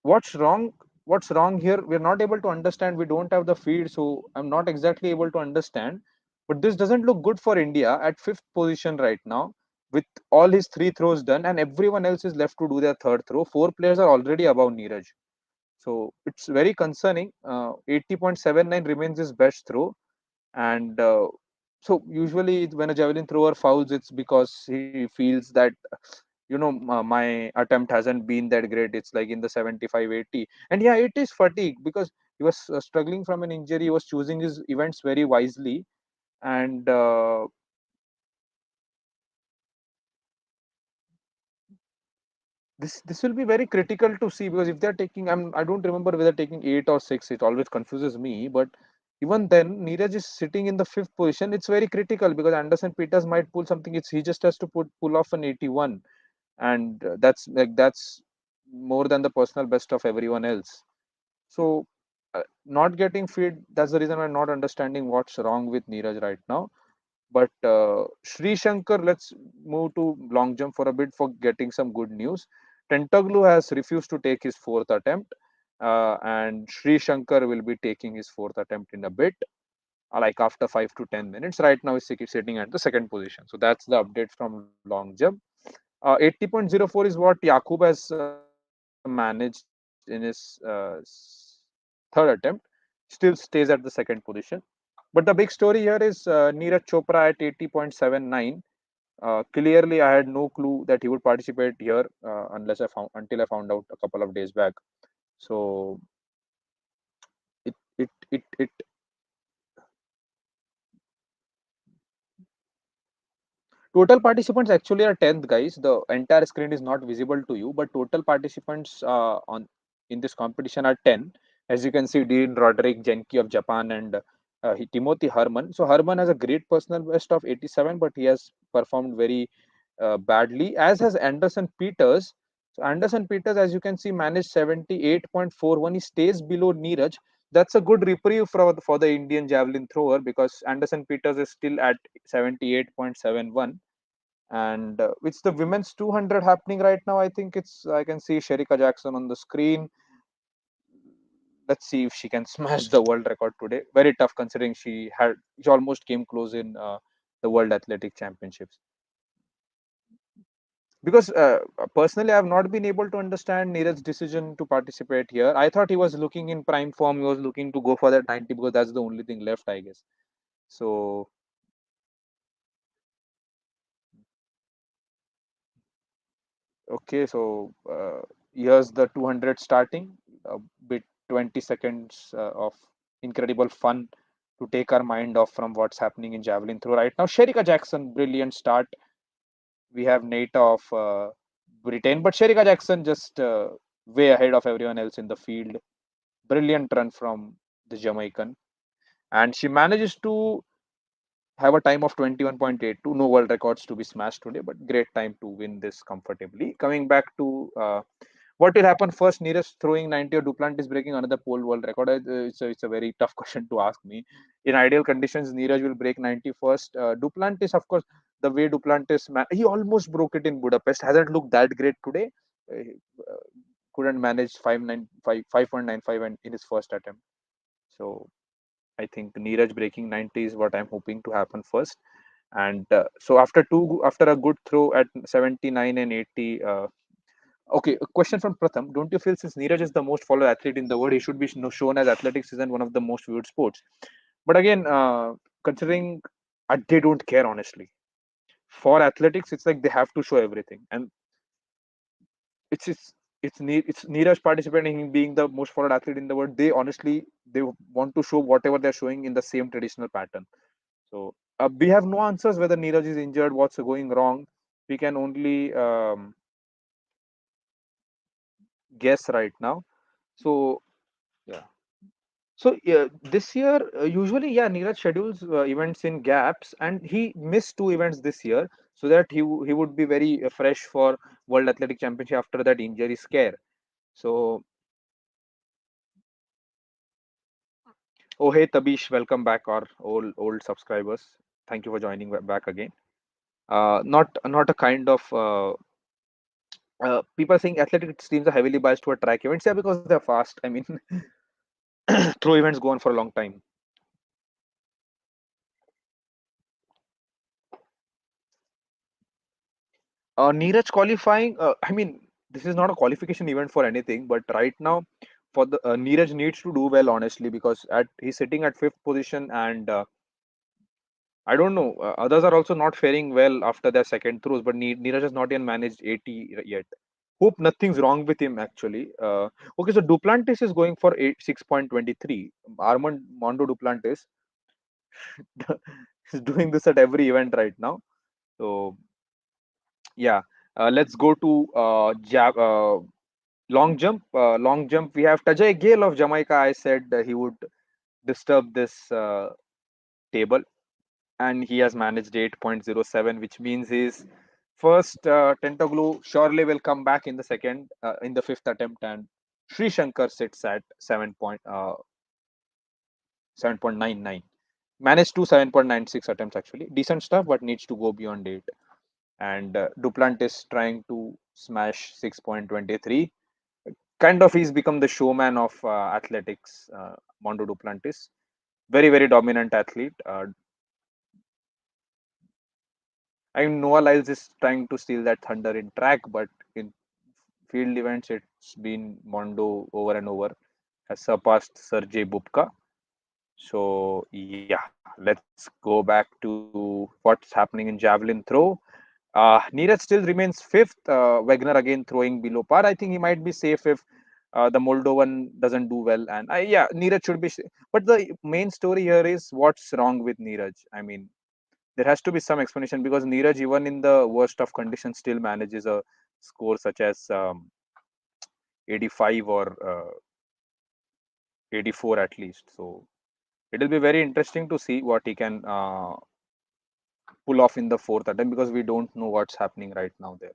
what's wrong? What's wrong here? We're not able to understand. We don't have the feed, so I'm not exactly able to understand. But this doesn't look good for India at fifth position right now, with all his three throws done, and everyone else is left to do their third throw. Four players are already above Neeraj. So it's very concerning. 80.79 remains his best throw. And so usually when a javelin thrower fouls, it's because he feels that, my attempt hasn't been that great. It's like in the 75, 80. And yeah, it is fatigue, because he was struggling from an injury. He was choosing his events very wisely. And this will be very critical to see, because if they're taking, I don't remember whether taking 8 or 6. It always confuses me. But even then, Neeraj is sitting in the fifth position. It's very critical, because Anderson Peters might pull something. He just has to pull off an 81, and that's more than the personal best of everyone else. So not getting feed. That's the reason I'm not understanding what's wrong with Neeraj right now. But Sri Shankar, let's move to long jump for a bit for getting some good news. Tentoglu has refused to take his fourth attempt, and Sri Shankar will be taking his fourth attempt in a bit, like after 5 to 10 minutes. Right now, he's sitting at the second position. So that's the update from long jump. 80.04 is what Yakub has managed in his third attempt. Still stays at the second position. But the big story here is Neeraj Chopra at 80.79. Clearly, I had no clue that he would participate here, until I found out a couple of days back. So it total participants actually are 10th, guys. The entire screen is not visible to you, but total participants on in this competition are 10. As you can see, Dean Roderick, Genki of Japan, and Timothy Herman. So Herman has a great personal best of 87, but he has performed very badly, as has Anderson Peters. So Anderson Peters, as you can see, managed 78.41. He stays below Neeraj. That's a good reprieve for the Indian javelin thrower, because Anderson Peters is still at 78.71. And it's the women's 200 happening right now. I can see Sherika Jackson on the screen. Let's see if she can smash the world record today. Very tough, considering she almost came close in the World Athletic Championships. Because personally, I have not been able to understand Neeraj's decision to participate here. I thought he was looking in prime form. He was looking to go for that 90, because that's the only thing left, I guess. So okay, so here's the 200 starting, a bit 20 seconds of incredible fun to take our mind off from what's happening in javelin throw right now. Sherika Jackson, brilliant start. We have Nate of Britain, but Sherika Jackson just way ahead of everyone else in the field. Brilliant run from the Jamaican, and she manages to have a time of 21.82. No world records to be smashed today, but great time to win this comfortably. Coming back to what will happen first, Neeraj throwing 90 or Duplantis breaking another pole world record? It's a very tough question to ask me. In ideal conditions, Neeraj will break 90 first. Duplantis, of course, the way Duplantis, he almost broke it in Budapest. Hasn't looked that great today. He couldn't manage 5.95 in his first attempt. So I think Neeraj breaking 90 is what I'm hoping to happen first. And so after a good throw at 79 and 80, okay, a question from Pratham. Don't you feel, since Neeraj is the most followed athlete in the world, he should be shown as athletics isn't one of the most viewed sports? But again, considering they don't care, honestly. For athletics, it's like they have to show everything, and it's it's it's Neeraj participating, being the most followed athlete in the world. They honestly, they want to show whatever they're showing in the same traditional pattern. So We have no answers whether Neeraj is injured, what's going wrong. We can only guess right now. So yeah. So this year, usually, yeah, Neeraj schedules events in gaps, and he missed two events this year, so that he would be very fresh for World Athletic Championship after that injury scare. So, oh hey Tabish, welcome back, our old subscribers. Thank you for joining back again. Not a kind of people saying athletic teams are heavily biased toward track events. Yeah, because they're fast. I mean, throw events go on for a long time. Neeraj qualifying, I mean, this is not a qualification event for anything, but right now, for the Neeraj needs to do well, honestly, because at he's sitting at fifth position, and I don't know, others are also not faring well after their second throws, but Neeraj has not even managed 80 yet. Hope nothing's wrong with him actually. Okay, so Duplantis is going for 6.23. Armand Mondo Duplantis is doing this at every event right now. So yeah, let's go to long jump. Long jump. We have Tajay Gale of Jamaica. I said he would disturb this table, and he has managed 8.07, which means his first Tentoglu surely will come back in the in the fifth attempt, and Sri Shankar sits at 7.99. Managed to 7.96 attempts actually. Decent stuff, but needs to go beyond 8. And Duplantis trying to smash 6.23. Kind of he's become the showman of athletics, Mondo Duplantis. Very dominant athlete. I mean, Noah Lyles is trying to steal that thunder in track, but in field events, it's been Mondo over and over. Has surpassed Sergey Bubka. So yeah, let's go back to what's happening in javelin throw. Neeraj still remains fifth. Wagner again throwing below par. I think he might be safe if the Moldovan doesn't do well. And yeah, Neeraj should be. But the main story here is what's wrong with Neeraj. I mean, there has to be some explanation because Neeraj, even in the worst of conditions, still manages a score such as 85 or 84 at least. So it'll be very interesting to see what he can pull off in the fourth attempt because we don't know what's happening right now there.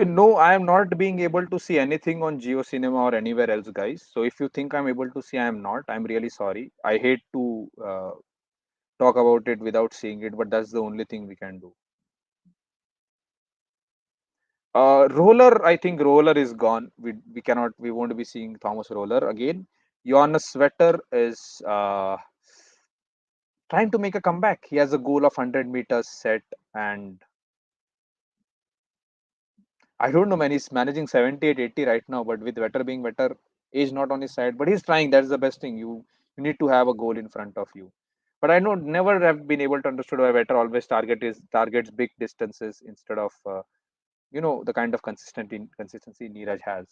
No, I am not being able to see anything on Geo Cinema or anywhere else, guys. So if you think I'm able to see, I am not. I'm really sorry. I hate to talk about it without seeing it, but that's the only thing we can do. Roller, I think Roller is gone. We cannot, we won't be seeing Thomas Roller again. Johannes Sweater is trying to make a comeback. He has a goal of 100 meters set, and I don't know, man. He's managing 78, 80 right now, but with Vetter being better, age not on his side. But he's trying. That's the best thing. You need to have a goal in front of you. But I know never have been able to understand why Vetter always targets big distances instead of the kind of consistency Neeraj has.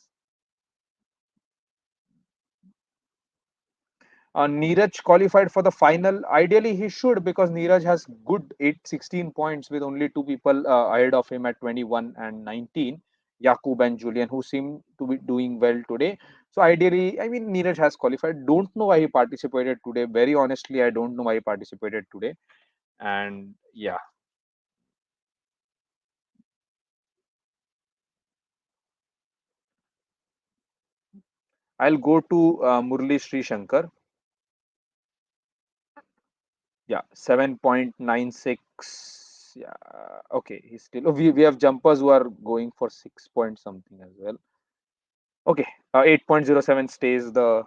Neeraj qualified for the final. Ideally, he should because Neeraj has good 16 points with only two people ahead of him at 21 and 19, Yakub and Julian, who seem to be doing well today. So ideally, I mean, Neeraj has qualified. Don't know why he participated today. Very honestly, I don't know why he participated today. And yeah, I'll go to Murali Sreeshankar. Yeah, 7.96. Yeah, okay. He's still. Oh, we have jumpers who are going for 6 point something as well. Okay, 8.07 stays the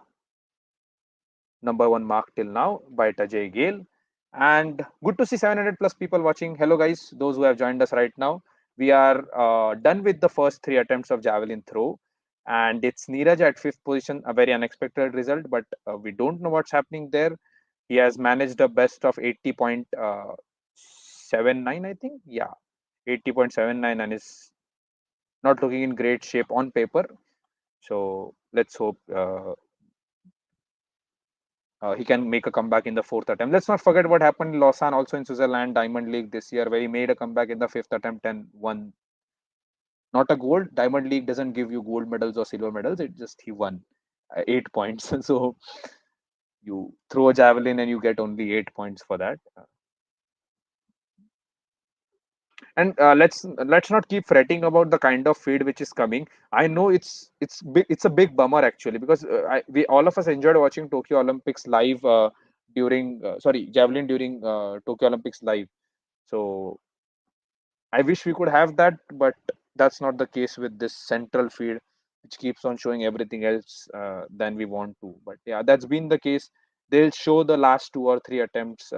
number one mark till now by Tajay Gale. And good to see 700 plus people watching. Hello, guys, those who have joined us right now. We are done with the first three attempts of javelin throw. And it's Neeraj at fifth position, a very unexpected result, but we don't know what's happening there. He has managed a best of 80.79, I think. Yeah, 80.79 and is not looking in great shape on paper. So let's hope he can make a comeback in the fourth attempt. Let's not forget what happened in Lausanne, also in Switzerland, Diamond League this year, where he made a comeback in the fifth attempt and won. Not a gold. Diamond League doesn't give you gold medals or silver medals. It just he won 8 points. So you throw a javelin and you get only 8 points for that. And let's not keep fretting about the kind of feed which is coming. I know it's a big bummer actually, because we all of us enjoyed watching Tokyo Olympics live during sorry, javelin during Tokyo Olympics live. So I wish we could have that, but that's not the case with this central feed, which keeps on showing everything else than we want to. But yeah, that's been the case. They'll show the last two or three attempts.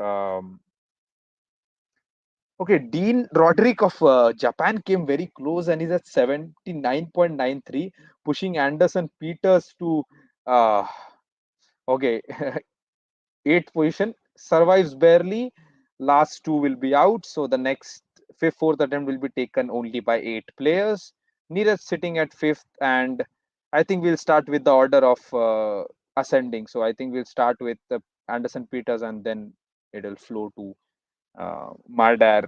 Okay, Dean Roderick of Japan came very close and is at 79.93, pushing Anderson Peters to uh, okay, eighth position. Survives barely. Last two will be out, so the next fifth, fourth attempt will be taken only by 8 players. Neeraj sitting at fifth, and I think we'll start with the order of ascending. So I think we'll start with Anderson Peters, and then it'll flow to Mardar,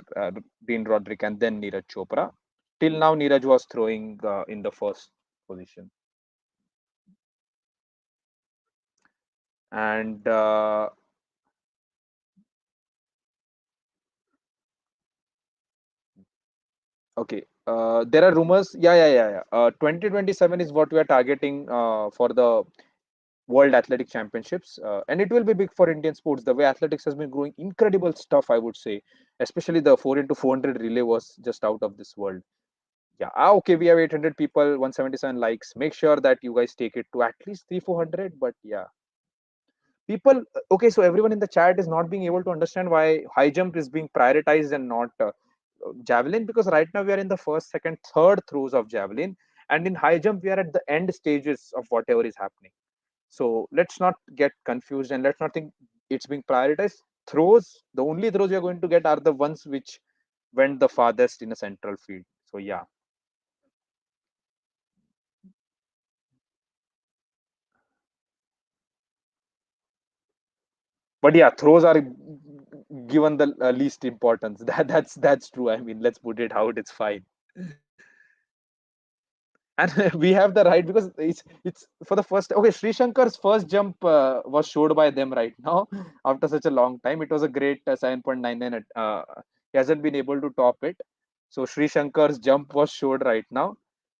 Dean Roderick, and then Neeraj Chopra. Till now, Neeraj was throwing in the first position. And okay, there are rumors. Yeah. 2027 is what we are targeting for the World Athletic Championships, and it will be big for Indian sports. The way athletics has been growing, incredible stuff, I would say. Especially the 4 into 400 relay was just out of this world. Yeah, okay, we have 800 people, 177 likes. Make sure that you guys take it to at least 300-400. But yeah, people, okay, so everyone in the chat is not being able to understand why high jump is being prioritized and not javelin, because right now we are in the first, second, third throws of javelin, and in high jump we are at the end stages of whatever is happening. So let's not get confused and let's not think it's being prioritized. Throws, the only throws you're going to get are the ones which went the farthest in a central field. So yeah. But yeah, throws are given the least importance. That's true. I mean, let's put it out. It's fine. And we have the right, because it's for the first. Okay, Sri Shankar's first jump was showed by them right now after such a long time. It was a great 7.99. He hasn't been able to top it. So Sri Shankar's jump was showed right now.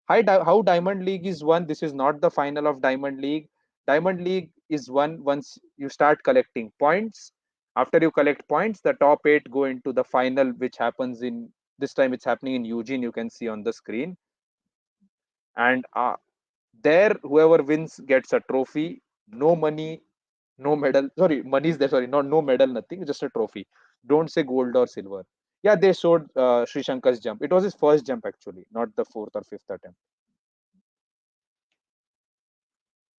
How Diamond League is won. This is not the final of Diamond League. Diamond League is won once you start collecting points. After you collect points, the top eight go into the final, which happens in this time. It's happening in Eugene. You can see on the screen, and there whoever wins gets a trophy. No money, no medal. Sorry, money is there. Sorry, not no medal, nothing. Just a trophy. Don't say gold or silver. Yeah, they showed Sri Shankar's jump. It was his first jump actually, not the fourth or fifth attempt.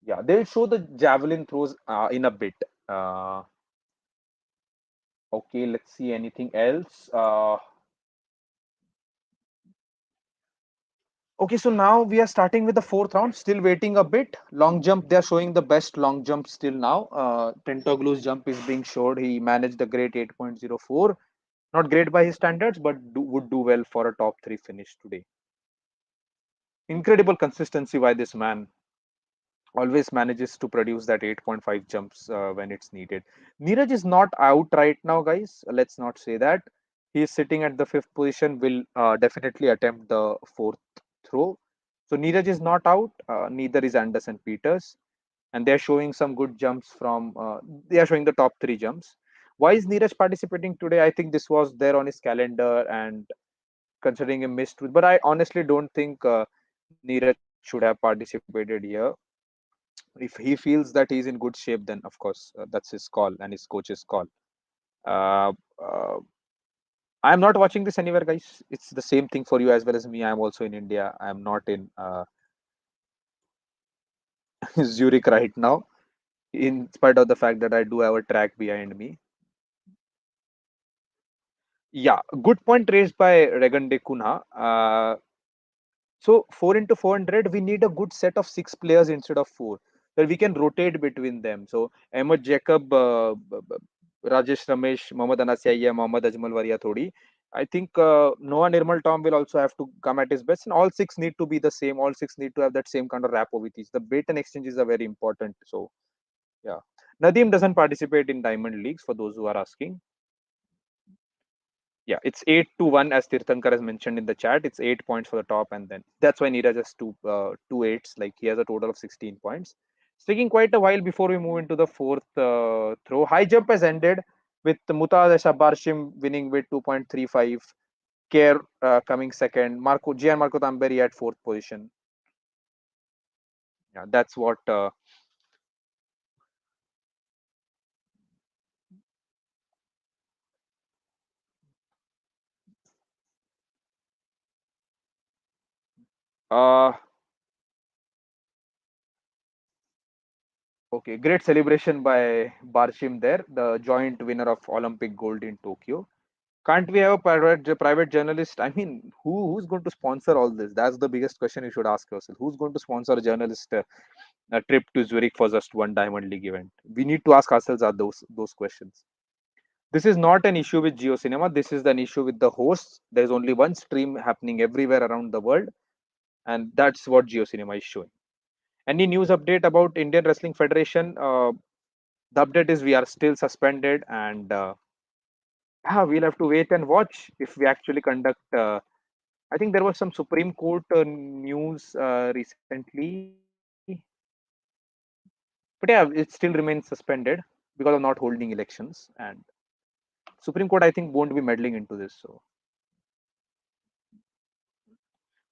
Yeah, they'll show the javelin throws in a bit. Uh, okay, let's see anything else. Okay, so now we are starting with the fourth round. Still waiting a bit. Long jump, they are showing the best long jump still now. Tentoglu's jump is being showed. He managed a great 8.04. Not great by his standards, but would do well for a top three finish today. Incredible consistency by this man. Always manages to produce that 8.5 jumps when it's needed. Neeraj is not out right now, guys. Let's not say that. He is sitting at the fifth position, will definitely attempt the fourth throw. So Neeraj is not out, neither is Anderson Peters. And they're showing some good jumps from, they are showing the top three jumps. Why is Neeraj participating today? I think this was there on his calendar, and considering a missed, but I honestly don't think Neeraj should have participated here. If he feels that he's in good shape, then of course that's his call and his coach's call. uh, uh, I'm not watching this anywhere, guys. It's the same thing for you as well as me. I'm also in India. I'm not in Zurich right now, in spite of the fact that I do have a track behind me. Yeah, good point raised by Regande Kunha. So 4 into 400, we need a good set of 6 players instead of 4. that we can rotate between them. So Ahmed Jacob, Rajesh Ramesh, Mohammad Anas Yahya, Mohammad Ajmal Waria Thodi. I think Noah Nirmal Tom will also have to come at his best, and all six need to be the same. All six need to have that same kind of rapport with each. The bait and exchanges are very important. So yeah, Nadeem doesn't participate in Diamond Leagues for those who are asking. Yeah, it's 8-1 as Tirthankar has mentioned in the chat. It's 8 points for the top, and then that's why Neeraj has two eights. Like he has a total of 16 points. It's taking quite a while before we move into the fourth throw. High jump has ended with Mutaz Shabarshim winning with 2.35. Care coming second. Marco Tamberi at fourth position. Yeah, that's what. Uh, okay, great celebration by Barshim there, the joint winner of Olympic gold in Tokyo. Can't we have a private journalist? I mean, who's going to sponsor all this? That's the biggest question you should ask yourself. Who's going to sponsor a journalist a trip to Zurich for just one Diamond League event? We need to ask ourselves are those questions. This is not an issue with Geo Cinema. This is an issue with the hosts. There's only one stream happening everywhere around the world, and that's what Geo Cinema is showing. Any news update about Indian Wrestling Federation? The update is we are still suspended, and yeah, we'll have to wait and watch if we actually conduct. I think there was some Supreme Court news recently, but yeah, it still remains suspended because of not holding elections. And Supreme Court, I think, won't be meddling into this. So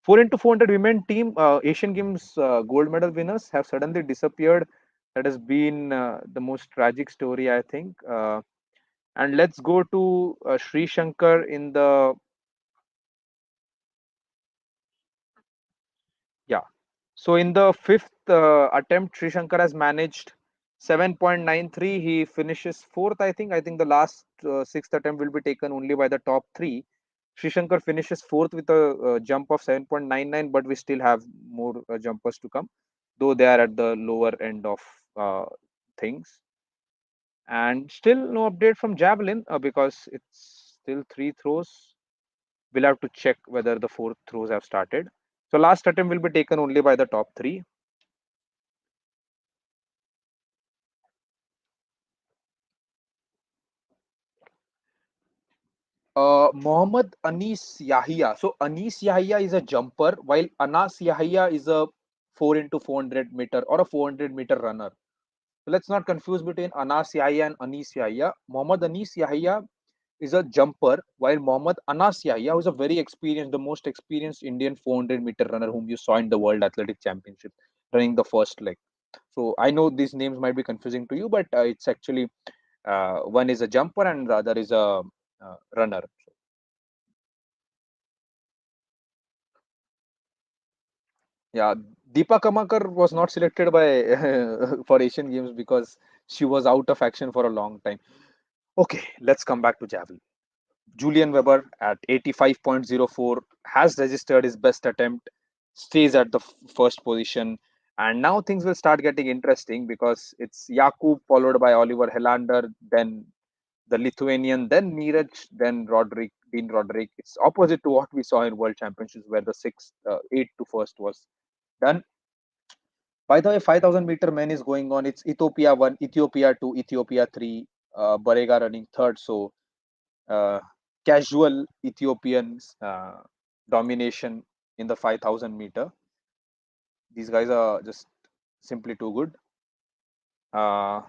4x400 women team Asian Games gold medal winners have suddenly disappeared. That has been the most tragic story, I think. And let's go to Sri Shankar in the yeah. So in the fifth attempt, Sri Shankar has managed 7.93. He finishes fourth, I think. I think the last sixth attempt will be taken only by the top three. Sri Shankar finishes fourth with a jump of 7.99, but we still have more jumpers to come, though they are at the lower end of things. And still no update from Javelin because it's still three throws. We'll have to check whether the fourth throws have started. So last attempt will be taken only by the top three. Mohammad Anis Yahya. So Anis Yahya is a jumper, while Anas Yahya is a 4x400 meter or a 400-meter runner. So let's not confuse between Anas Yahya and Anis Yahya. Mohammad Anis Yahya is a jumper, while Mohammad Anas Yahya, who is a very experienced, the most experienced Indian 400-meter runner whom you saw in the World Athletic Championship, running the first leg. So I know these names might be confusing to you, but it's actually one is a jumper and the other is a runner. Yeah, Deepa Kamakar was not selected by for Asian Games because she was out of action for a long time. Okay, let's come back to javelin. Julian Weber at 85.04 has registered his best attempt, stays at the first position, and now things will start getting interesting because it's Jakub followed by Oliver Helander, then the Lithuanian, then Neeraj, then Dean Roderick. It's opposite to what we saw in World Championships, where the eight to first was done. By the way, 5,000-meter men is going on. It's Ethiopia 1, Ethiopia 2, Ethiopia 3, Barega running third. So, uh, casual Ethiopians domination in the 5,000 meter. These guys are just simply too good. Uh,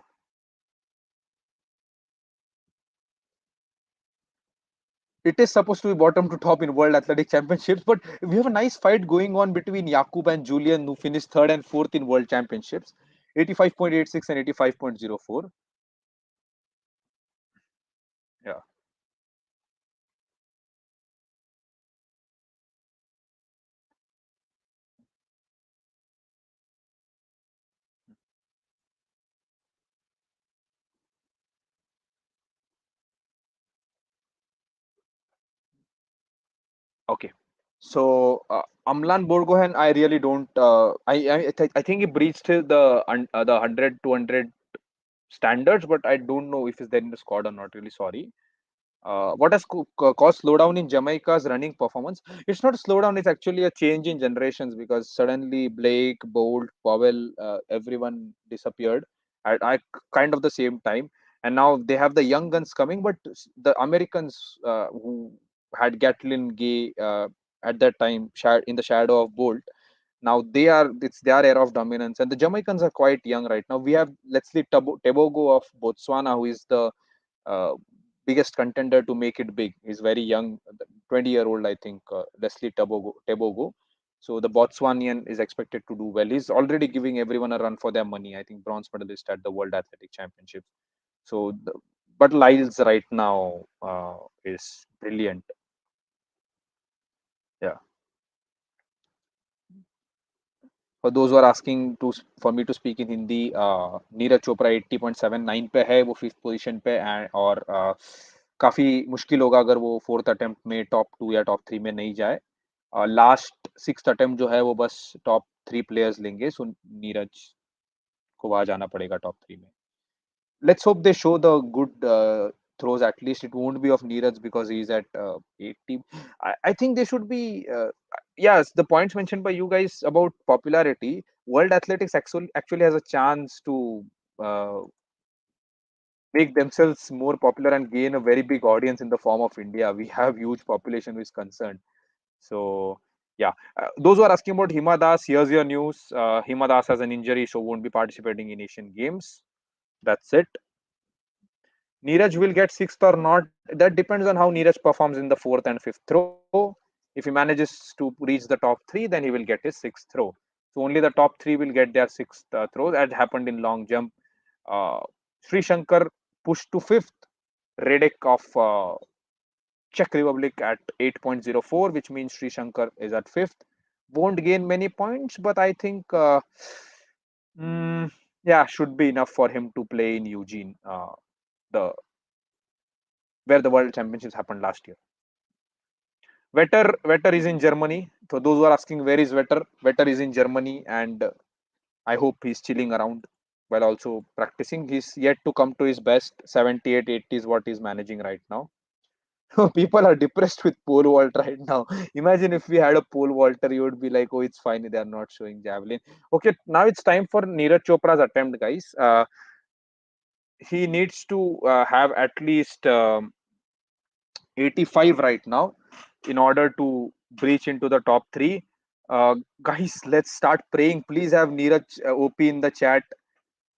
it is supposed to be bottom to top in World Athletic Championships, but we have a nice fight going on between Jakub and Julian, who finished third and fourth in World Championships, 85.86 and 85.04. Yeah. Okay. Amlan Borgohan, I really don't. I think he breached the 100 200 standards, but I don't know if he's there in the squad or not. Really sorry. What has caused slowdown in Jamaica's running performance? It's not a slowdown; it's actually a change in generations because suddenly Blake, Bolt, Powell, everyone disappeared at kind of the same time, and now they have the young guns coming. But the Americans who had Gatlin Gay at that time in the shadow of Bolt, now it's their era of dominance, and the Jamaicans are quite young right now. We have Leslie Tebogo of Botswana, who is the uh, biggest contender to make it big. He's very young, 20-year-old, I think, Leslie Tebogo. So the Botswanian is expected to do well. He's already giving everyone a run for their money. I think bronze medalist at the World Athletic Championships. So, but Lyles right now is brilliant. Yeah. For those who are asking for me to speak in Hindi, Neeraj Chopra 80.79 पे है, वो fifth position पे और काफी मुश्किल होगा अगर वो फोर्थ अटेम्प्ट में टॉप 2 या टॉप 3 में नहीं जाए. लास्ट सिक्स्थ अटेम्प्ट जो है वो बस टॉप 3 प्लेयर्स लेंगे, सो नीरज को वहां जाना पड़ेगा टॉप 3 में. Let's hope they show the good throws. At least it won't be of Neeraj because he's at 80. I think they should be. Yes, the points mentioned by you guys about popularity. World Athletics actually has a chance to uh, make themselves more popular and gain a very big audience in the form of India. We have huge population who is concerned. So yeah, those who are asking about Hima Das, here's your news. Hima Das has an injury, so won't be participating in Asian Games. That's it. Neeraj will get sixth or not. That depends on how Neeraj performs in the fourth and fifth throw. If he manages to reach the top three, then he will get his sixth throw. So only the top three will get their sixth throws, as happened in long jump. Uh, Sreeshankar pushed to fifth. Redek of Czech Republic at 8.04, which means Sreeshankar is at fifth. Won't gain many points, but I think, mm, yeah, should be enough for him to play in Eugene, the where the World Championships happened last year. Vetter is in Germany. So those who are asking where is Vetter is in Germany, and I hope he's chilling around while also practicing. He's yet to come to his best. 78, 80 is what he's managing right now. People are depressed with pole vault right now. Imagine if we had a pole vaulter, you would be like, "Oh, it's fine. They are not showing javelin." Okay, now it's time for Neeraj Chopra's attempt, guys. He needs to have at least 85 right now in order to breach into the top three. Guys, let's start praying. Please have Neeraj OP in the chat.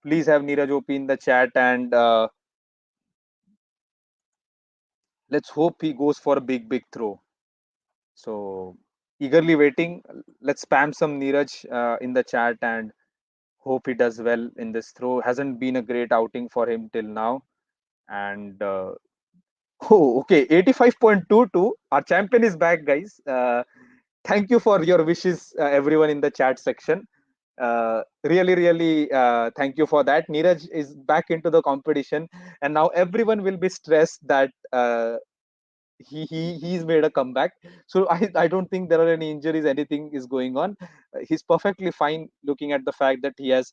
Please have Neeraj OP in the chat, and let's hope he goes for a big throw. So, eagerly waiting. Let's spam some Neeraj in the chat and hope he does well in this throw. Hasn't been a great outing for him till now. And oh, okay, 85.22. Our champion is back, guys. Thank you for your wishes, everyone in the chat section. Really, thank you for that. Neeraj is back into the competition, and now everyone will be stressed that he's made a comeback. So I don't think there are any injuries, anything is going on. He's perfectly fine, looking at the fact that he has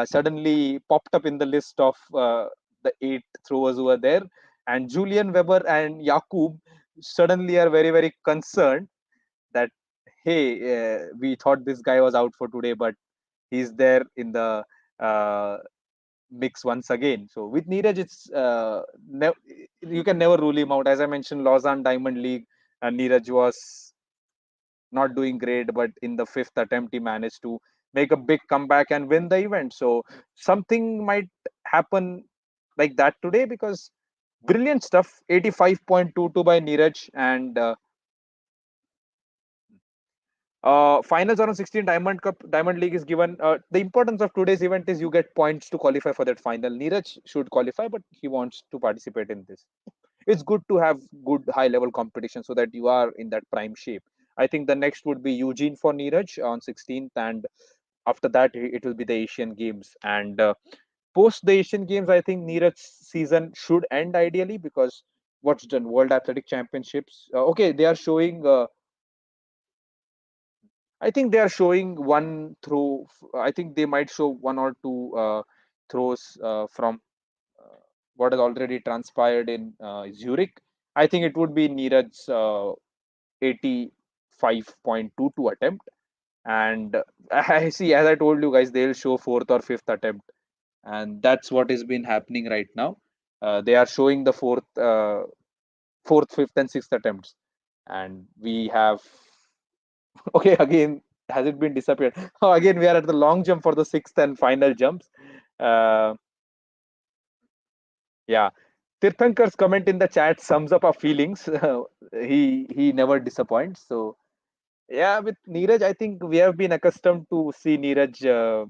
suddenly popped up in the list of the 8 throwers who are there, and Julian Weber and Yakub suddenly are very concerned that, hey, we thought this guy was out for today, but he's there in the uh, mix once again. So with Neeraj, it's you can never rule him out. As I mentioned, Lausanne Diamond League, Neeraj was not doing great, but in the fifth attempt, he managed to make a big comeback and win the event. So something might happen like that today because brilliant stuff. 85.22 by Neeraj, and finals around 16 Diamond Cup, Diamond League is given. The importance of today's event is you get points to qualify for that final. Neeraj should qualify, but he wants to participate in this. It's good to have good high level competition so that you are in that prime shape. I think the next would be Eugene for Neeraj on 16th, and after that it will be the Asian Games. And post the Asian Games, I think Neeraj's season should end ideally because what's done World Athletic Championships. Okay, they are showing. I think they are showing one throw. I think they might show one or two throws from uh, what has already transpired in Zurich. I think it would be Neeraj's 85.22 attempt. And I see, as I told you guys, they'll show fourth or fifth attempt, and that's what has been happening right now. They are showing the fourth, fifth, and sixth attempts, and we have okay again. Has it been disappeared? Oh, again, we are at the long jump for the sixth and final jumps. Uh, yeah, Tirthankar's comment in the chat sums up our feelings. He never disappoints. So yeah, with Neeraj, I think we have been accustomed to see Neeraj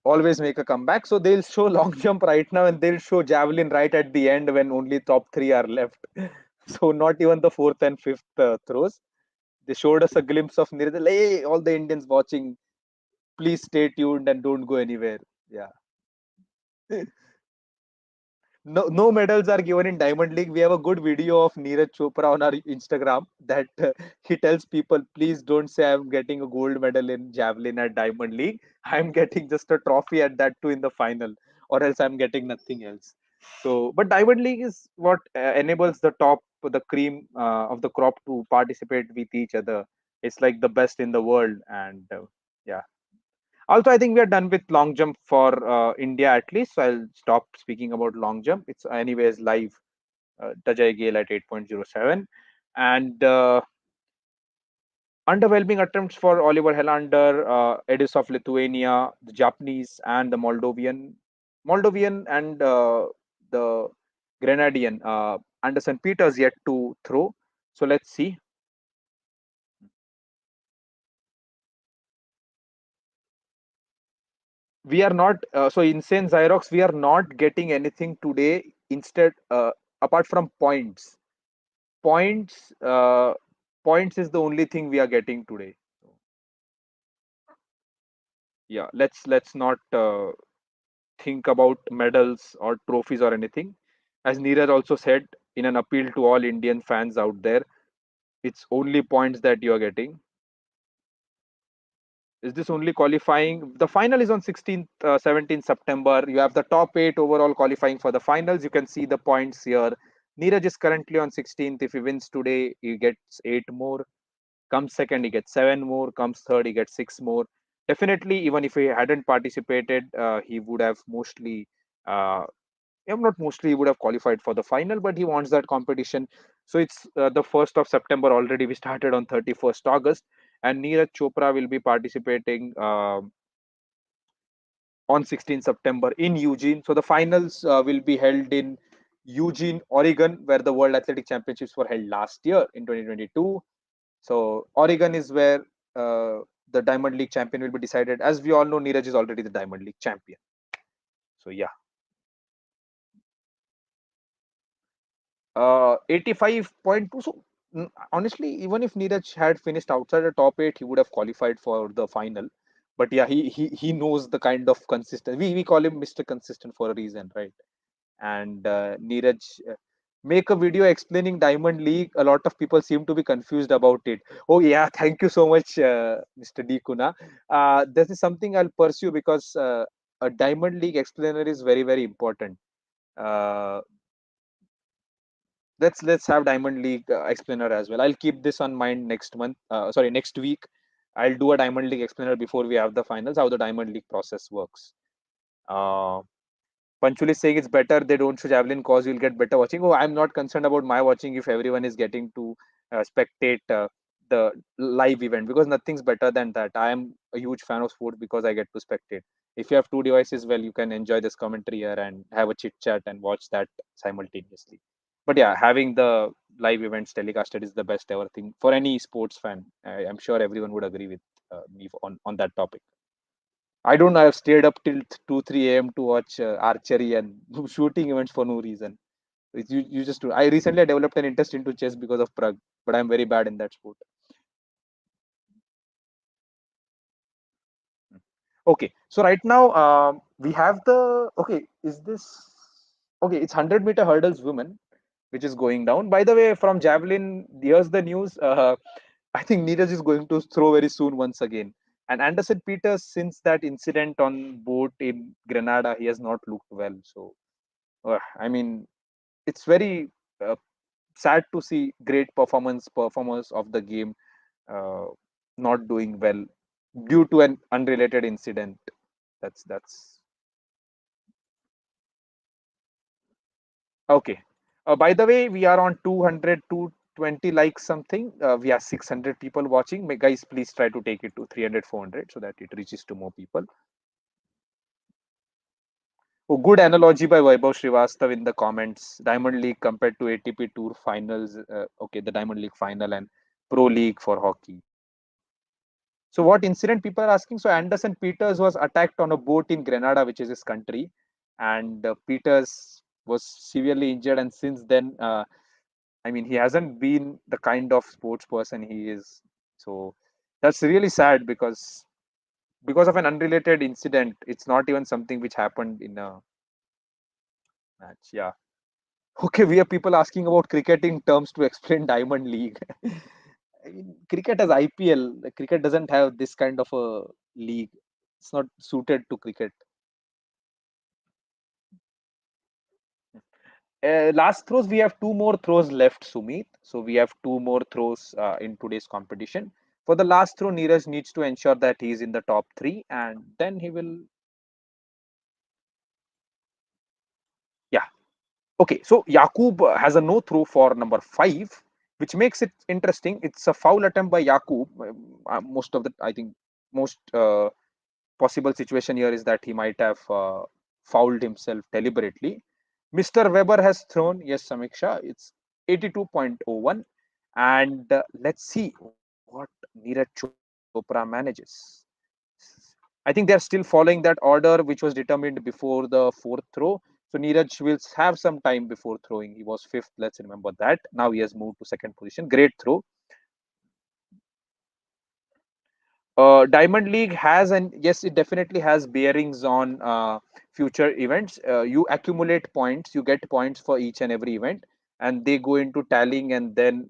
always make a comeback. So they'll show long jump right now and they'll show javelin right at the end when only top three are left. So not even the fourth and fifth throws. They showed us a glimpse of Neeraj. Like, hey, all the Indians watching, please stay tuned and don't go anywhere. Yeah. No medals are given in Diamond League. We have a good video of Neeraj Chopra on our Instagram that he tells people, please don't say I'm getting a gold medal in Javelin at Diamond League. I'm getting just a trophy at that too in the final, or else I'm getting nothing else. So, but Diamond League is what enables the top, the cream of the crop to participate with each other. It's like the best in the world, and yeah. Also, I think we are done with long jump for India at least. So I'll stop speaking about long jump. It's anyways live. Tajay Gale at 8.07. And underwhelming attempts for Oliver Helander, Edis of Lithuania, the Japanese, and the Moldovan and the Grenadian. Anderson Peters yet to throw. So let's see. We are not so insane Xerox. We are not getting anything today. Instead, apart from points, points is the only thing we are getting today. Yeah, let's not think about medals or trophies or anything. As Neeraj also said in an appeal to all Indian fans out there, it's only points that you are getting. Is this only qualifying? The final is on 16th, 17th September. You have the top eight overall qualifying for the finals. You can see the points here. Neeraj is currently on 16th. If he wins today, he gets eight more. Comes second, he gets seven more. Comes third, he gets six more. Definitely, even if he hadn't participated, he would have mostly uh, not mostly he would have qualified for the final, but he wants that competition. So it's the 1st of September already. We started on 31st August, and Neeraj Chopra will be participating on 16th September in Eugene. So the finals will be held in Eugene, Oregon, where the World Athletic Championships were held last year in 2022. So Oregon is where the Diamond League champion will be decided. As we all know, Neeraj is already the Diamond League champion. So yeah. 85.2. So honestly, even if Neeraj had finished outside the top eight, he would have qualified for the final. But yeah, he knows the kind of consistent. We call him Mr. Consistent for a reason, right? And Neeraj make a video explaining Diamond League. A lot of people seem to be confused about it. Oh yeah, thank you so much, Mr. D Kuna. This is something I'll pursue because a Diamond League explainer is very important. Uh, let's have Diamond League explainer as well. I'll keep this on mind next month. Sorry, next week. I'll do a Diamond League explainer before we have the finals. How the Diamond League process works. Uh, Panchul is saying it's better they don't show Javelin cause you'll get better watching. Oh, I'm not concerned about my watching if everyone is getting to spectate the live event because nothing's better than that. I am a huge fan of sport because I get to spectate. If you have two devices, well, you can enjoy this commentary here and have a chit chat and watch that simultaneously. But yeah, having the live events telecasted is the best ever thing for any sports fan. I'm sure everyone would agree with me on that topic. I don't know. I've stayed up till 2, 3 a.m. to watch archery and shooting events for no reason. You just do. I recently developed an interest into chess because of Prague, but I'm very bad in that sport. Okay, so right now we have the okay. Is this okay? It's 100-meter hurdles women, which is going down. By the way, from javelin, here's the news. I think Neeraj is going to throw very soon once again. And Anderson Peters, since that incident on boat in Grenada, he has not looked well. So, I mean, it's very uh, sad to see great performers of the game uh, not doing well due to an unrelated incident. That's okay. By the way, we are on 200 to 20 likes something. We have 600 people watching. Guys, please try to take it to 300, 400 so that it reaches to more people. Oh, good analogy by Vaibhav Srivastav in the comments. Diamond League compared to ATP Tour finals. Okay, the Diamond League final and Pro League for hockey. So, what incident people are asking? So, Anderson Peters was attacked on a boat in Grenada, which is his country, and Peters was severely injured. And since then, I mean, he hasn't been the kind of sports person he is. So, that's really sad because of an unrelated incident. It's not even something which happened in a match. Yeah. Okay, we have people asking about cricketing terms to explain Diamond League. I mean, cricket has IPL. Cricket doesn't have this kind of a league. It's not suited to cricket. Last throws, we have two more throws left, Sumit. So we have two more throws in today's competition. For the last throw, Neeraj needs to ensure that he is in the top three, and then he will. Yeah. Okay. So Yakub has a no throw for number five, which makes it interesting. It's a foul attempt by Yakub. Most of the, I think, most possible situation here is that he might have fouled himself deliberately. Mr. Weber has thrown, yes, Samiksha, it's 82.01. And let's see what Neeraj Chopra manages. I think they're still following that order which was determined before the fourth throw. So Neeraj will have some time before throwing. He was fifth, let's remember that. Now he has moved to second position. Great throw. Diamond League has, and yes, it definitely has bearings on future events. You accumulate points, you get points for each and every event, and they go into tallying, and then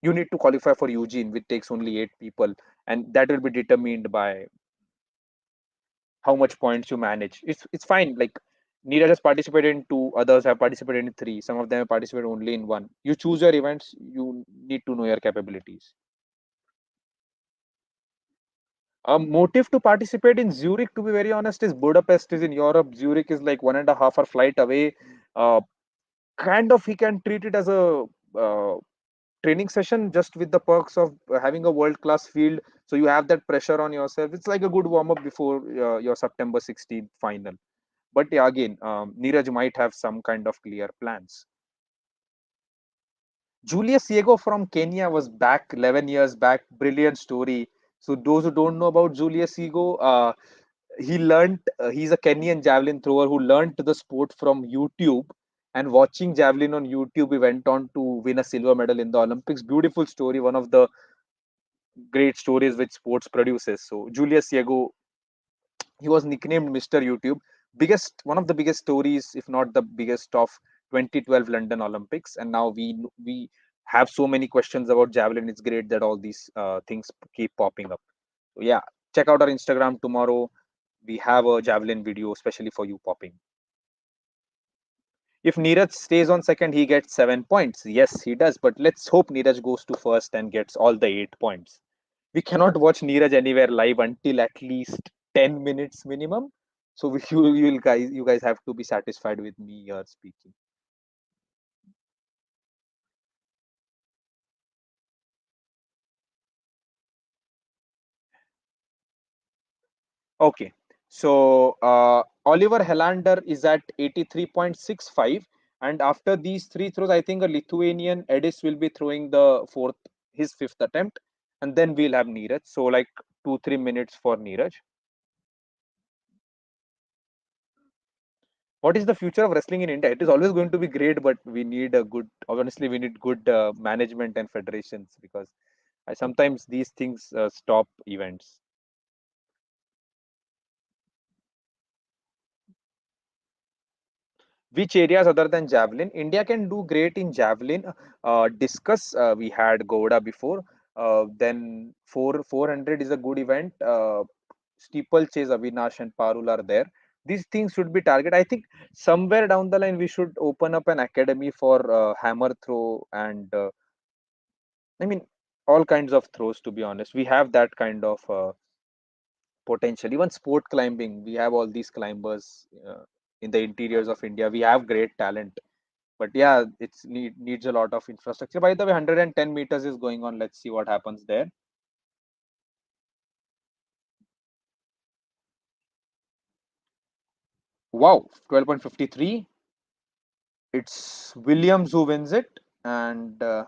you need to qualify for Eugene, which takes only 8 people, and that will be determined by how much points you manage. It's fine. Like Neeraj has participated in two, others have participated in three. Some of them have participated only in one. You choose your events. You need to know your capabilities. A motive to participate in Zurich, to be very honest, is Budapest is in Europe. Zurich is like 1.5 hour flight away. Uh, kind of, he can treat it as a uh, training session just with the perks of having a world class field. So you have that pressure on yourself. It's like a good warm up before your September 16th final. But yeah, again, Neeraj might have some kind of clear plans. Julius Yego from Kenya was back 11 years back. Brilliant story. So those who don't know about Julius Yego, he learned he's a Kenyan javelin thrower who learned the sport from YouTube, and watching javelin on YouTube he went on to win a silver medal in the Olympics. Beautiful story, one of the great stories which sports produces. So Julius Yego, he was nicknamed Mr. YouTube. Biggest, one of the biggest stories, if not the biggest, of 2012 London Olympics. And now we have so many questions about javelin. It's great that all these things keep popping up. So yeah, check out our Instagram tomorrow. We have a javelin video especially for you popping. If Neeraj stays on second, he gets 7 points. Yes, he does. But let's hope Neeraj goes to first and gets all the 8 points. We cannot watch Neeraj anywhere live until at least 10 minutes minimum. So you guys have to be satisfied with me here speaking. Okay. So Oliver Helander is at 83.65. And after these three throws, I think a Lithuanian Edis will be throwing the fourth, his fifth attempt. And then we'll have Neeraj. So like 2-3 minutes for Neeraj. What is the future of wrestling in India? It is always going to be great, but we need a good, honestly, we need good management and federations because sometimes these things stop events. Which areas other than javelin? India can do great in javelin. Discus, we had Goda before. Then 400 is a good event. Steeplechase, Avinash and Parul are there. These things should be target. I think somewhere down the line we should open up an academy for hammer throw and I mean all kinds of throws. To be honest, we have that kind of potential. Even sport climbing, we have all these climbers in the interiors of India. We have great talent, but yeah, needs a lot of infrastructure. By the way, 110 meters is going on. Let's see what happens there. Wow, 12.53. It's Williams who wins it, and oh,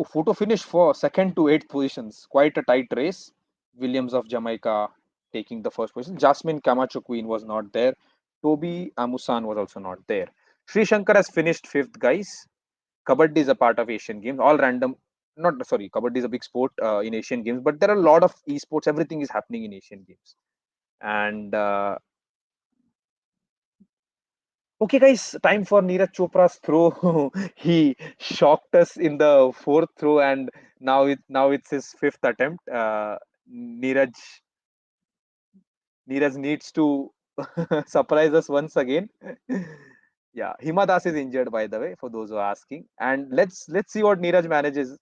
photo finish for second to eighth positions. Quite a tight race. Williams of Jamaica taking the first position. Jasmine Camacho Queen was not there. Toby Amusan was also not there. Sri Shankar has finished fifth, guys. Kabaddi is a part of Asian Games. All random, not sorry, Kabaddi is a big sport in Asian Games, but there are a lot of esports. Everything is happening in Asian Games. And okay, guys, time for Neeraj Chopra's throw. He shocked us in the fourth throw, and now it's his fifth attempt. Neeraj Neeraj needs to surprise us once again. Yeah, Hima Das is injured, by the way, for those who are asking. And let's see what Neeraj manages.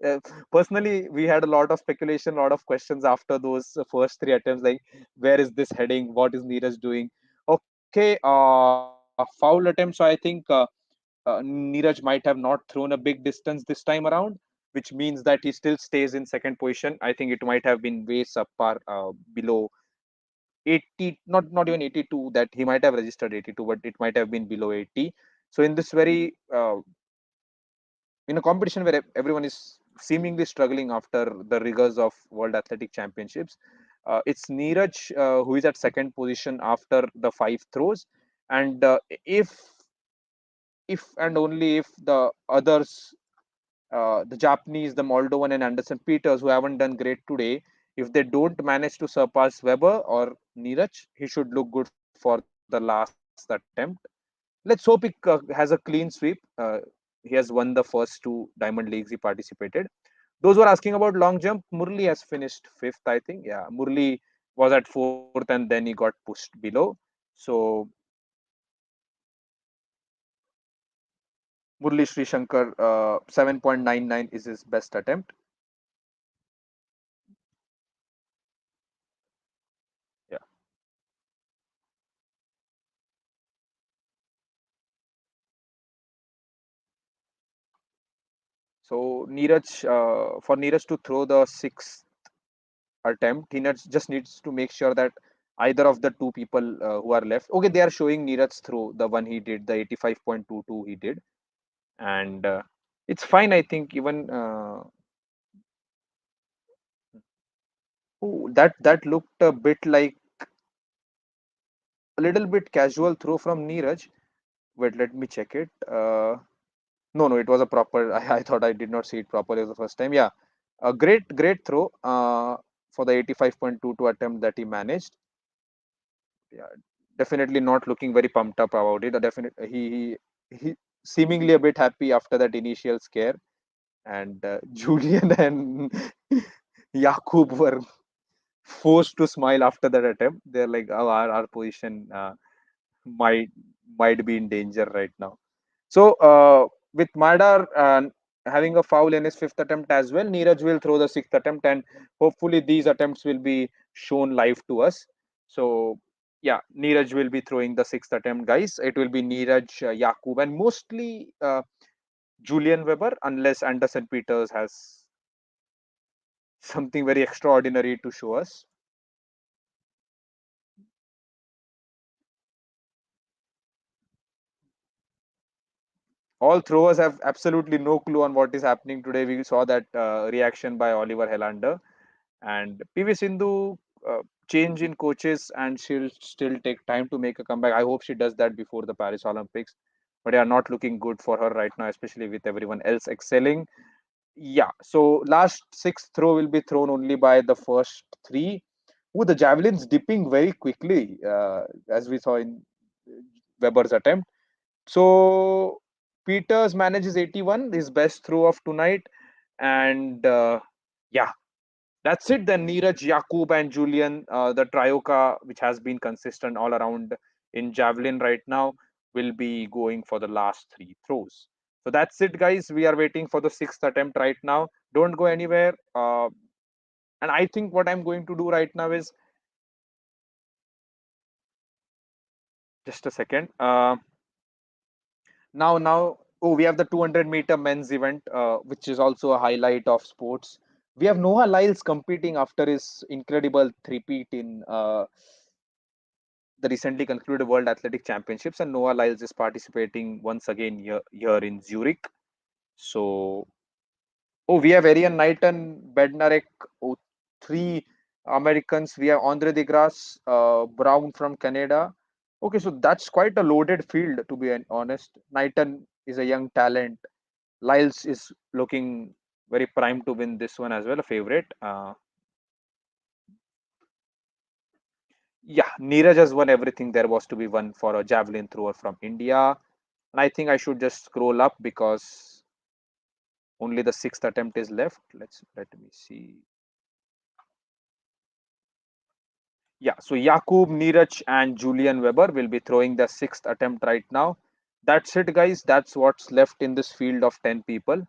Personally, we had a lot of speculation, a lot of questions after those first three attempts, like where is this heading? What is Neeraj doing? Okay, foul attempt. So I think Neeraj might have not thrown a big distance this time around, which means that he still stays in second position. I think it might have been way subpar below 80, not even 82, that he might have registered 82, but it might have been below 80. So in this very in a competition where everyone is seemingly struggling after the rigors of World Athletic Championships, it's Neeraj who is at second position after the five throws. And if and only if the others, the Japanese, the Moldovan, and Anderson Peters, who haven't done great today, if they don't manage to surpass Weber or Neeraj, he should look good for the last attempt. Let's hope he has a clean sweep. He has won the first two Diamond Leagues he participated. Those who are asking about long jump, Murali has finished fifth, I think. Yeah, Murali was at fourth and then he got pushed below. So Murali Sreeshankar, 7.99 is his best attempt. Yeah. So for Neeraj to throw the sixth attempt, just needs to make sure that either of the two people who are left, okay, they are showing Neeraj throw the one he did, the 85.22 he did, and it's fine. I think even that looked a bit like a little bit casual throw from Neeraj. Wait, let me check it. No, no, it was a proper. I thought I did not see it properly the first time. Yeah, a great throw for the 85.22 attempt that he managed. Yeah, definitely not looking very pumped up about it. Definitely, he seemingly a bit happy after that initial scare. And Julian and Jakub were forced to smile after that attempt. They're like, oh, our position might might be in danger right now. So with Madar having a foul in his fifth attempt as well, Neeraj will throw the sixth attempt, and hopefully these attempts will be shown live to us. So yeah, Neeraj will be throwing the sixth attempt, guys. It will be Neeraj, Yakub, and mostly Julian Weber, unless Anderson Peters has something very extraordinary to show us. All throwers have absolutely no clue on what is happening today. We saw that reaction by Oliver Helander. And PV Sindhu, change in coaches, and she'll still take time to make a comeback. I hope she does that before the Paris Olympics. But they are not looking good for her right now, especially with everyone else excelling. Yeah, so last sixth throw will be thrown only by the first three. Ooh, the javelin's dipping very quickly, as we saw in. Weber's attempt. So Peters manages 81, his best throw of tonight, and yeah, that's it. Then Neeraj, Yakub, and Julian, the trioca, which has been consistent all around in javelin right now, will be going for the last three throws. So that's it, guys. We are waiting for the sixth attempt right now. Don't go anywhere. And I think what I'm going to do right now is just a second. Now, oh, we have the 200-meter men's event, which is also a highlight of sports. We have Noah Lyles competing after his incredible three-peat in the recently concluded World Athletic Championships, and Noah Lyles is participating once again here in Zurich. So, oh, we have Arian Knighton, Bednarek, oh, three Americans. We have Andre de Grasse, Brown from Canada. Okay, so that's quite a loaded field, to be honest. Knighton is a young talent. Lyles is looking very prime to win this one as well, a favorite. Yeah, Neeraj has won everything there was to be won for a javelin thrower from India. And I think I should just scroll up because only the sixth attempt is left. Let me see. Yeah, so Yakub, Neeraj, and Julian Weber will be throwing the sixth attempt right now. That's it, guys. That's what's left in this field of 10 people.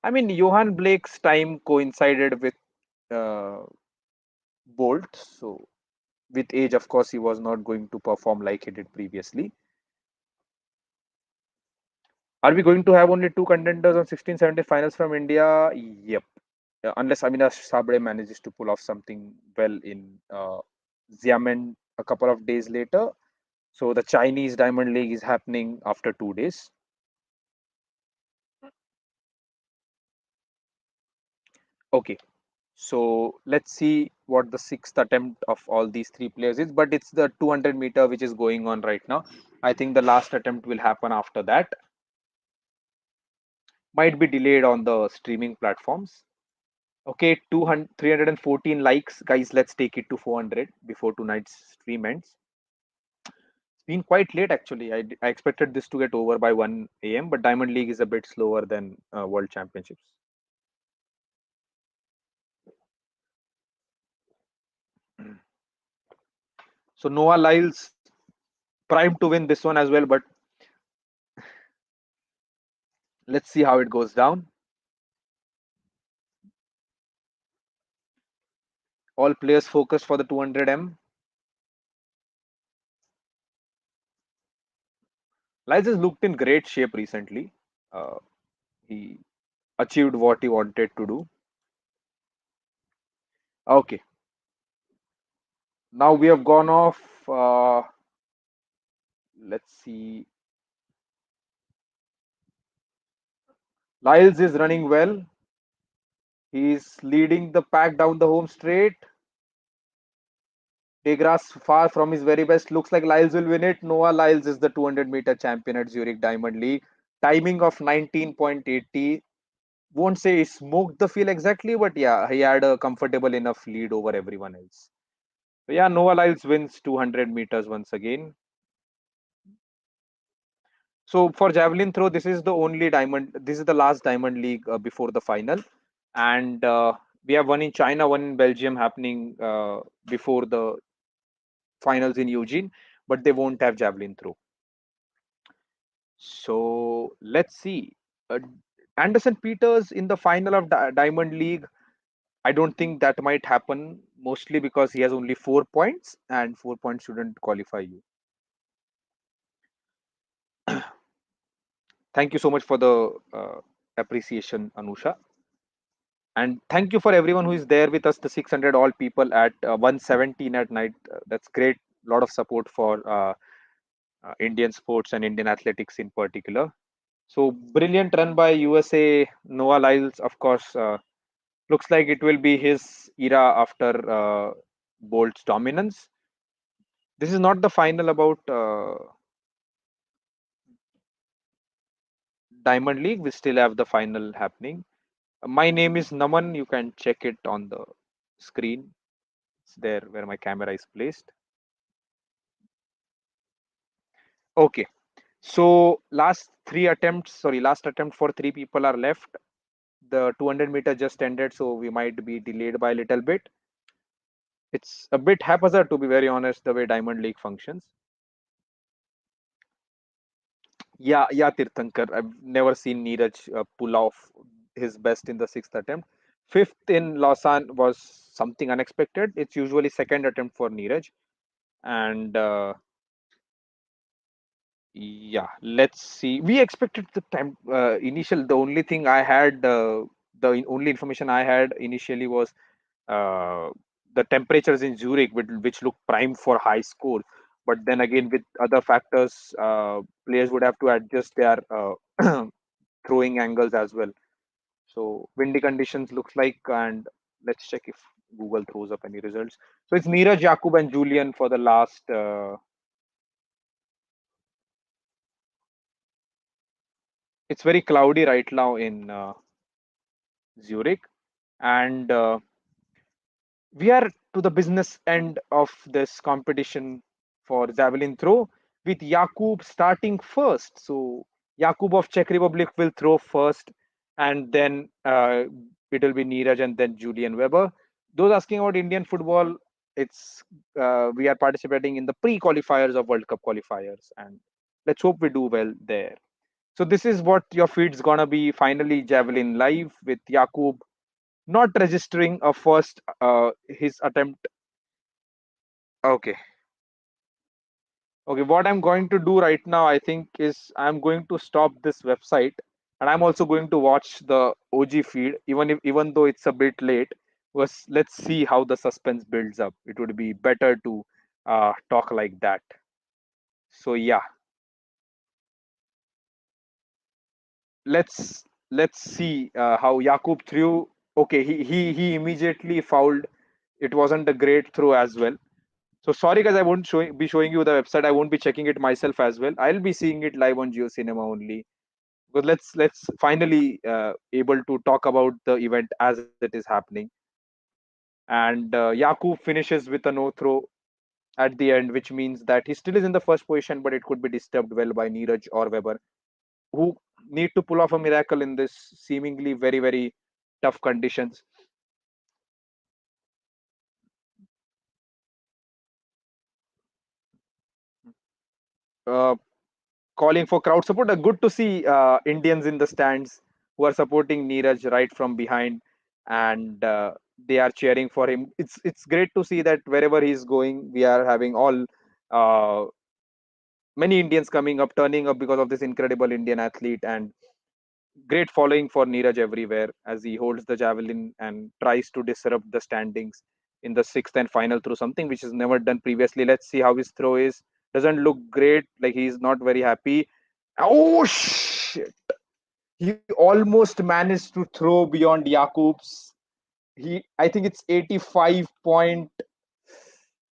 I mean, Johan Blake's time coincided with uh, Bolt. So, with age, of course, he was not going to perform like he did previously. Are we going to have only two contenders on 1670 finals from India? Yep. Unless Amina Sabre manages to pull off something well in Xiamen a couple of days later. So the Chinese Diamond League is happening after 2 days. Okay. So let's see what the sixth attempt of all these three players is. But it's the 200-meter which is going on right now. I think the last attempt will happen after that. Might be delayed on the streaming platforms. Okay, 200, 314 likes. Guys, let's take it to 400 before tonight's stream ends. It's been quite late actually. I expected this to get over by 1 a.m., but Diamond League is a bit slower than World Championships. So Noah Lyles primed to win this one as well, but let's see how it goes down. All players focused for the 200M. Lyles has looked in great shape recently. He achieved what he wanted to do. Okay, now we have gone off. Let's see. Lyles is running well. He's leading the pack down the home straight. Degrasse far from his very best. Looks like Lyles will win it. Noah Lyles is the 200-meter champion at Zurich Diamond League. Timing of 19.80. Won't say he smoked the field exactly, but yeah, he had a comfortable enough lead over everyone else. So yeah, Noah Lyles wins 200 meters once again. So for javelin throw, this is the only diamond. This is the last Diamond League before the final, and we have one in China, one in Belgium happening before the finals in Eugene, but they won't have javelin throw. So let's see. Uh, Anderson Peters in the final of Diamond League. I don't think that might happen, mostly because he has only 4 points, and 4 points shouldn't qualify you. Thank you so much for the appreciation, Anusha. And thank you for everyone who is there with us, the 600 all people at 117 at night. That's great. A lot of support for Indian sports and Indian athletics in particular. So brilliant run by USA. Noah Lyles, of course, looks like it will be his era after Bolt's dominance. This is not the final about Diamond League. We still have the final happening. My name is Naman. You can check it on the screen. It's there where my camera is placed. Okay. So last attempt for three people are left. The 200-meter just ended, so we might be delayed by a little bit. It's a bit haphazard, to be very honest, the way Diamond League functions. Yeah, Tirthankar. I've never seen Neeraj pull off his best in the sixth attempt. Fifth in Lausanne was something unexpected. It's usually second attempt for Neeraj. And yeah, let's see. We expected the time the only thing I had, the only information I had initially was uh, the temperatures in Zurich, which look prime for high score. But then again, with other factors, players would have to adjust their throwing angles as well. So windy conditions looks like, and let's check if Google throws up any results. So it's Neeraj, Jakub, and Julian for the last. It's very cloudy right now in Zurich, and we are to the business end of this competition for javelin throw with Jakub starting first. So Jakub of Czech Republic will throw first, and then it will be Neeraj and then Julian Weber. Those asking about Indian football, it's we are participating in the pre-qualifiers of World Cup qualifiers, and let's hope we do well there. So this is what your feed's gonna be. Finally, javelin live with Jakub not registering a first his attempt. Okay. Okay, what I'm going to do right now, I think, is I'm going to stop this website, and I'm also going to watch the OG feed, even though it's a bit late. Was Let's see how the suspense builds up. It would be better to talk like that. So yeah, let's see how Jakub threw. Okay, he immediately fouled. It wasn't a great throw as well. So sorry guys, I won't be showing you the website. I won't be checking it myself as well. I'll be seeing it live on Geo Cinema only. But let's finally able to talk about the event as it is happening. And Yaku finishes with a no throw at the end, which means that he still is in the first position, but it could be disturbed well by Neeraj or Weber, who need to pull off a miracle in this seemingly very tough conditions. Uh, Calling for crowd support. Good to see Indians in the stands who are supporting Neeraj right from behind, and they are cheering for him. It's great to see that wherever he's going, we are having all uh, many Indians coming up, turning up because of this incredible Indian athlete, and great following for Neeraj everywhere as he holds the javelin and tries to disrupt the standings in the sixth and final throw, something which is never done previously. Let's see how his throw is. Doesn't look great, like he's not very happy. Oh shit! He almost managed to throw beyond Jakub's. I think it's 85 point,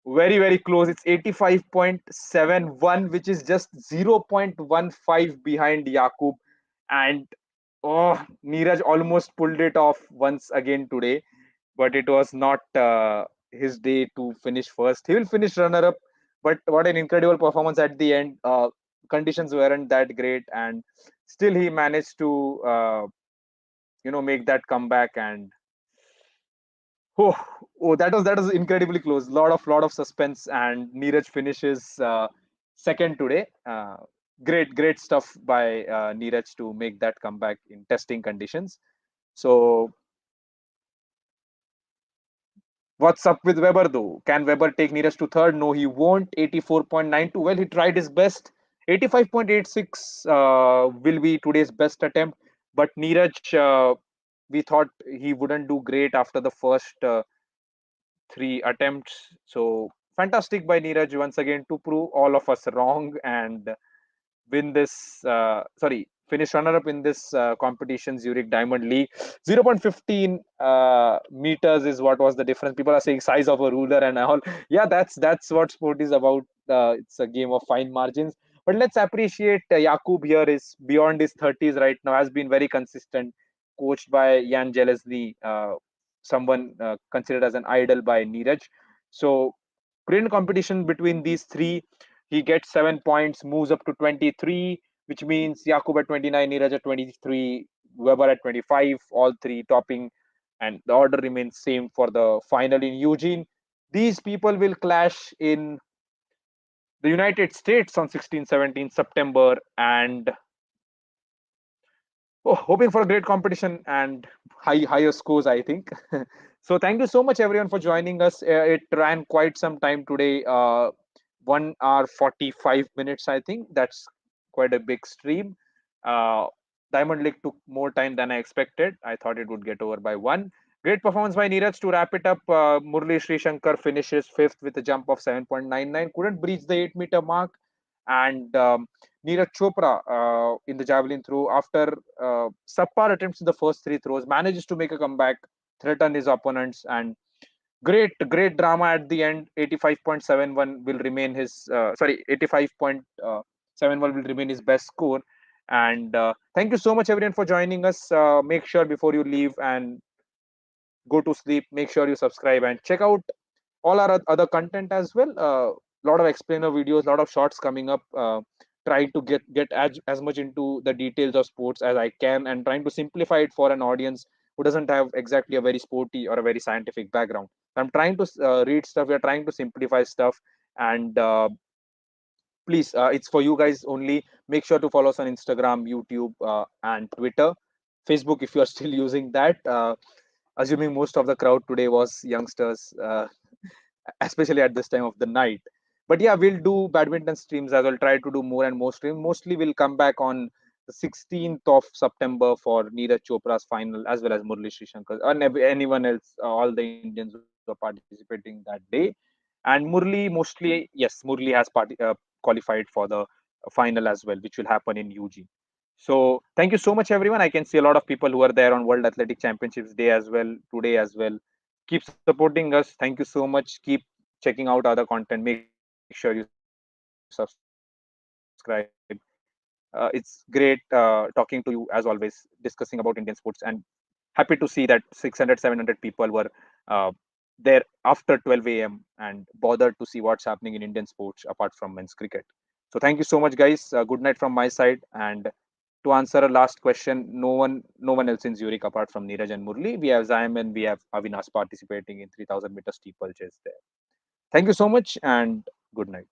very close. It's 85.71, which is just 0.15 behind Jakub. And oh, Neeraj almost pulled it off once again today, but it was not his day to finish first. He will finish runner up, but what an incredible performance at the end. Conditions weren't that great, and still he managed to make that comeback. And oh, that was incredibly close. Lot of suspense, and Neeraj finishes second today. Great stuff by Neeraj to make that comeback in testing conditions. So what's up with Weber though? Can Weber take Neeraj to third? No, he won't. 84.92. Well, he tried his best. 85.86 will be today's best attempt. But Neeraj, we thought he wouldn't do great after the first three attempts. So fantastic by Neeraj once again to prove all of us wrong and win this. Finish runner up in this competition, Zurich Diamond League. 0.15 meters is what was the difference. People are saying size of a ruler and all. Yeah, that's what sport is about. It's a game of fine margins. But let's appreciate Jakub here is beyond his 30s right now, has been very consistent, coached by Jan Jelesny, someone considered as an idol by Neeraj. So, brilliant competition between these three. He gets 7 points, moves up to 23, which means Yakub at 29, Neeraj at 23, Weber at 25, all three topping, and the order remains same for the final in Eugene. These people will clash in the United States on 16, 17 September, and hoping for a great competition and higher scores, I think. So thank you so much everyone for joining us. It ran quite some time today, 1 hour 45 minutes, I think. That's quite a big stream. uh, Diamond League took more time than I expected. I thought it would get over by one. Great performance by Neeraj to wrap it up. Murali Sreeshankar finishes fifth with a jump of 7.99, couldn't breach the 8 meter mark. And Neeraj Chopra in the javelin throw, after subpar attempts in the first three throws, manages to make a comeback, threaten his opponents, and great drama at the end. 85.71 will remain his 85.71 will remain his best score. And thank you so much everyone for joining us. Make sure before you leave and go to sleep, make sure you subscribe and check out all our other content as well. A lot of explainer videos, a lot of shorts coming up. Trying to get as much into the details of sports as I can, and trying to simplify it for an audience who doesn't have exactly a very sporty or a very scientific background. I'm trying to read stuff. We're trying to simplify stuff, and please, it's for you guys only. Make sure to follow us on Instagram, YouTube, and Twitter. Facebook, if you are still using that. Assuming most of the crowd today was youngsters, especially at this time of the night. But yeah, we'll do badminton streams as well. Try to do more and more streams. Mostly we'll come back on the 16th of September for Neeraj Chopra's final, as well as Murali Sreeshankar and anyone else, all the Indians who are participating that day. And Murli, mostly, yes, Murli has qualified for the final as well, which will happen in Eugene. So thank you so much, everyone. I can see a lot of people who are there on World Athletic Championships Day as well, today as well. Keep supporting us. Thank you so much. Keep checking out other content. Make sure you subscribe. It's great talking to you as always, discussing about Indian sports, and happy to see that 600, 700 people were there after 12 a.m. and bothered to see what's happening in Indian sports apart from men's cricket. So thank you so much, guys. Good night from my side. And to answer a last question, no one else in Zurich apart from Neeraj and Murli. We have Zaim and we have Avinash participating in 3000 meter steeplechase there. Thank you so much and good night.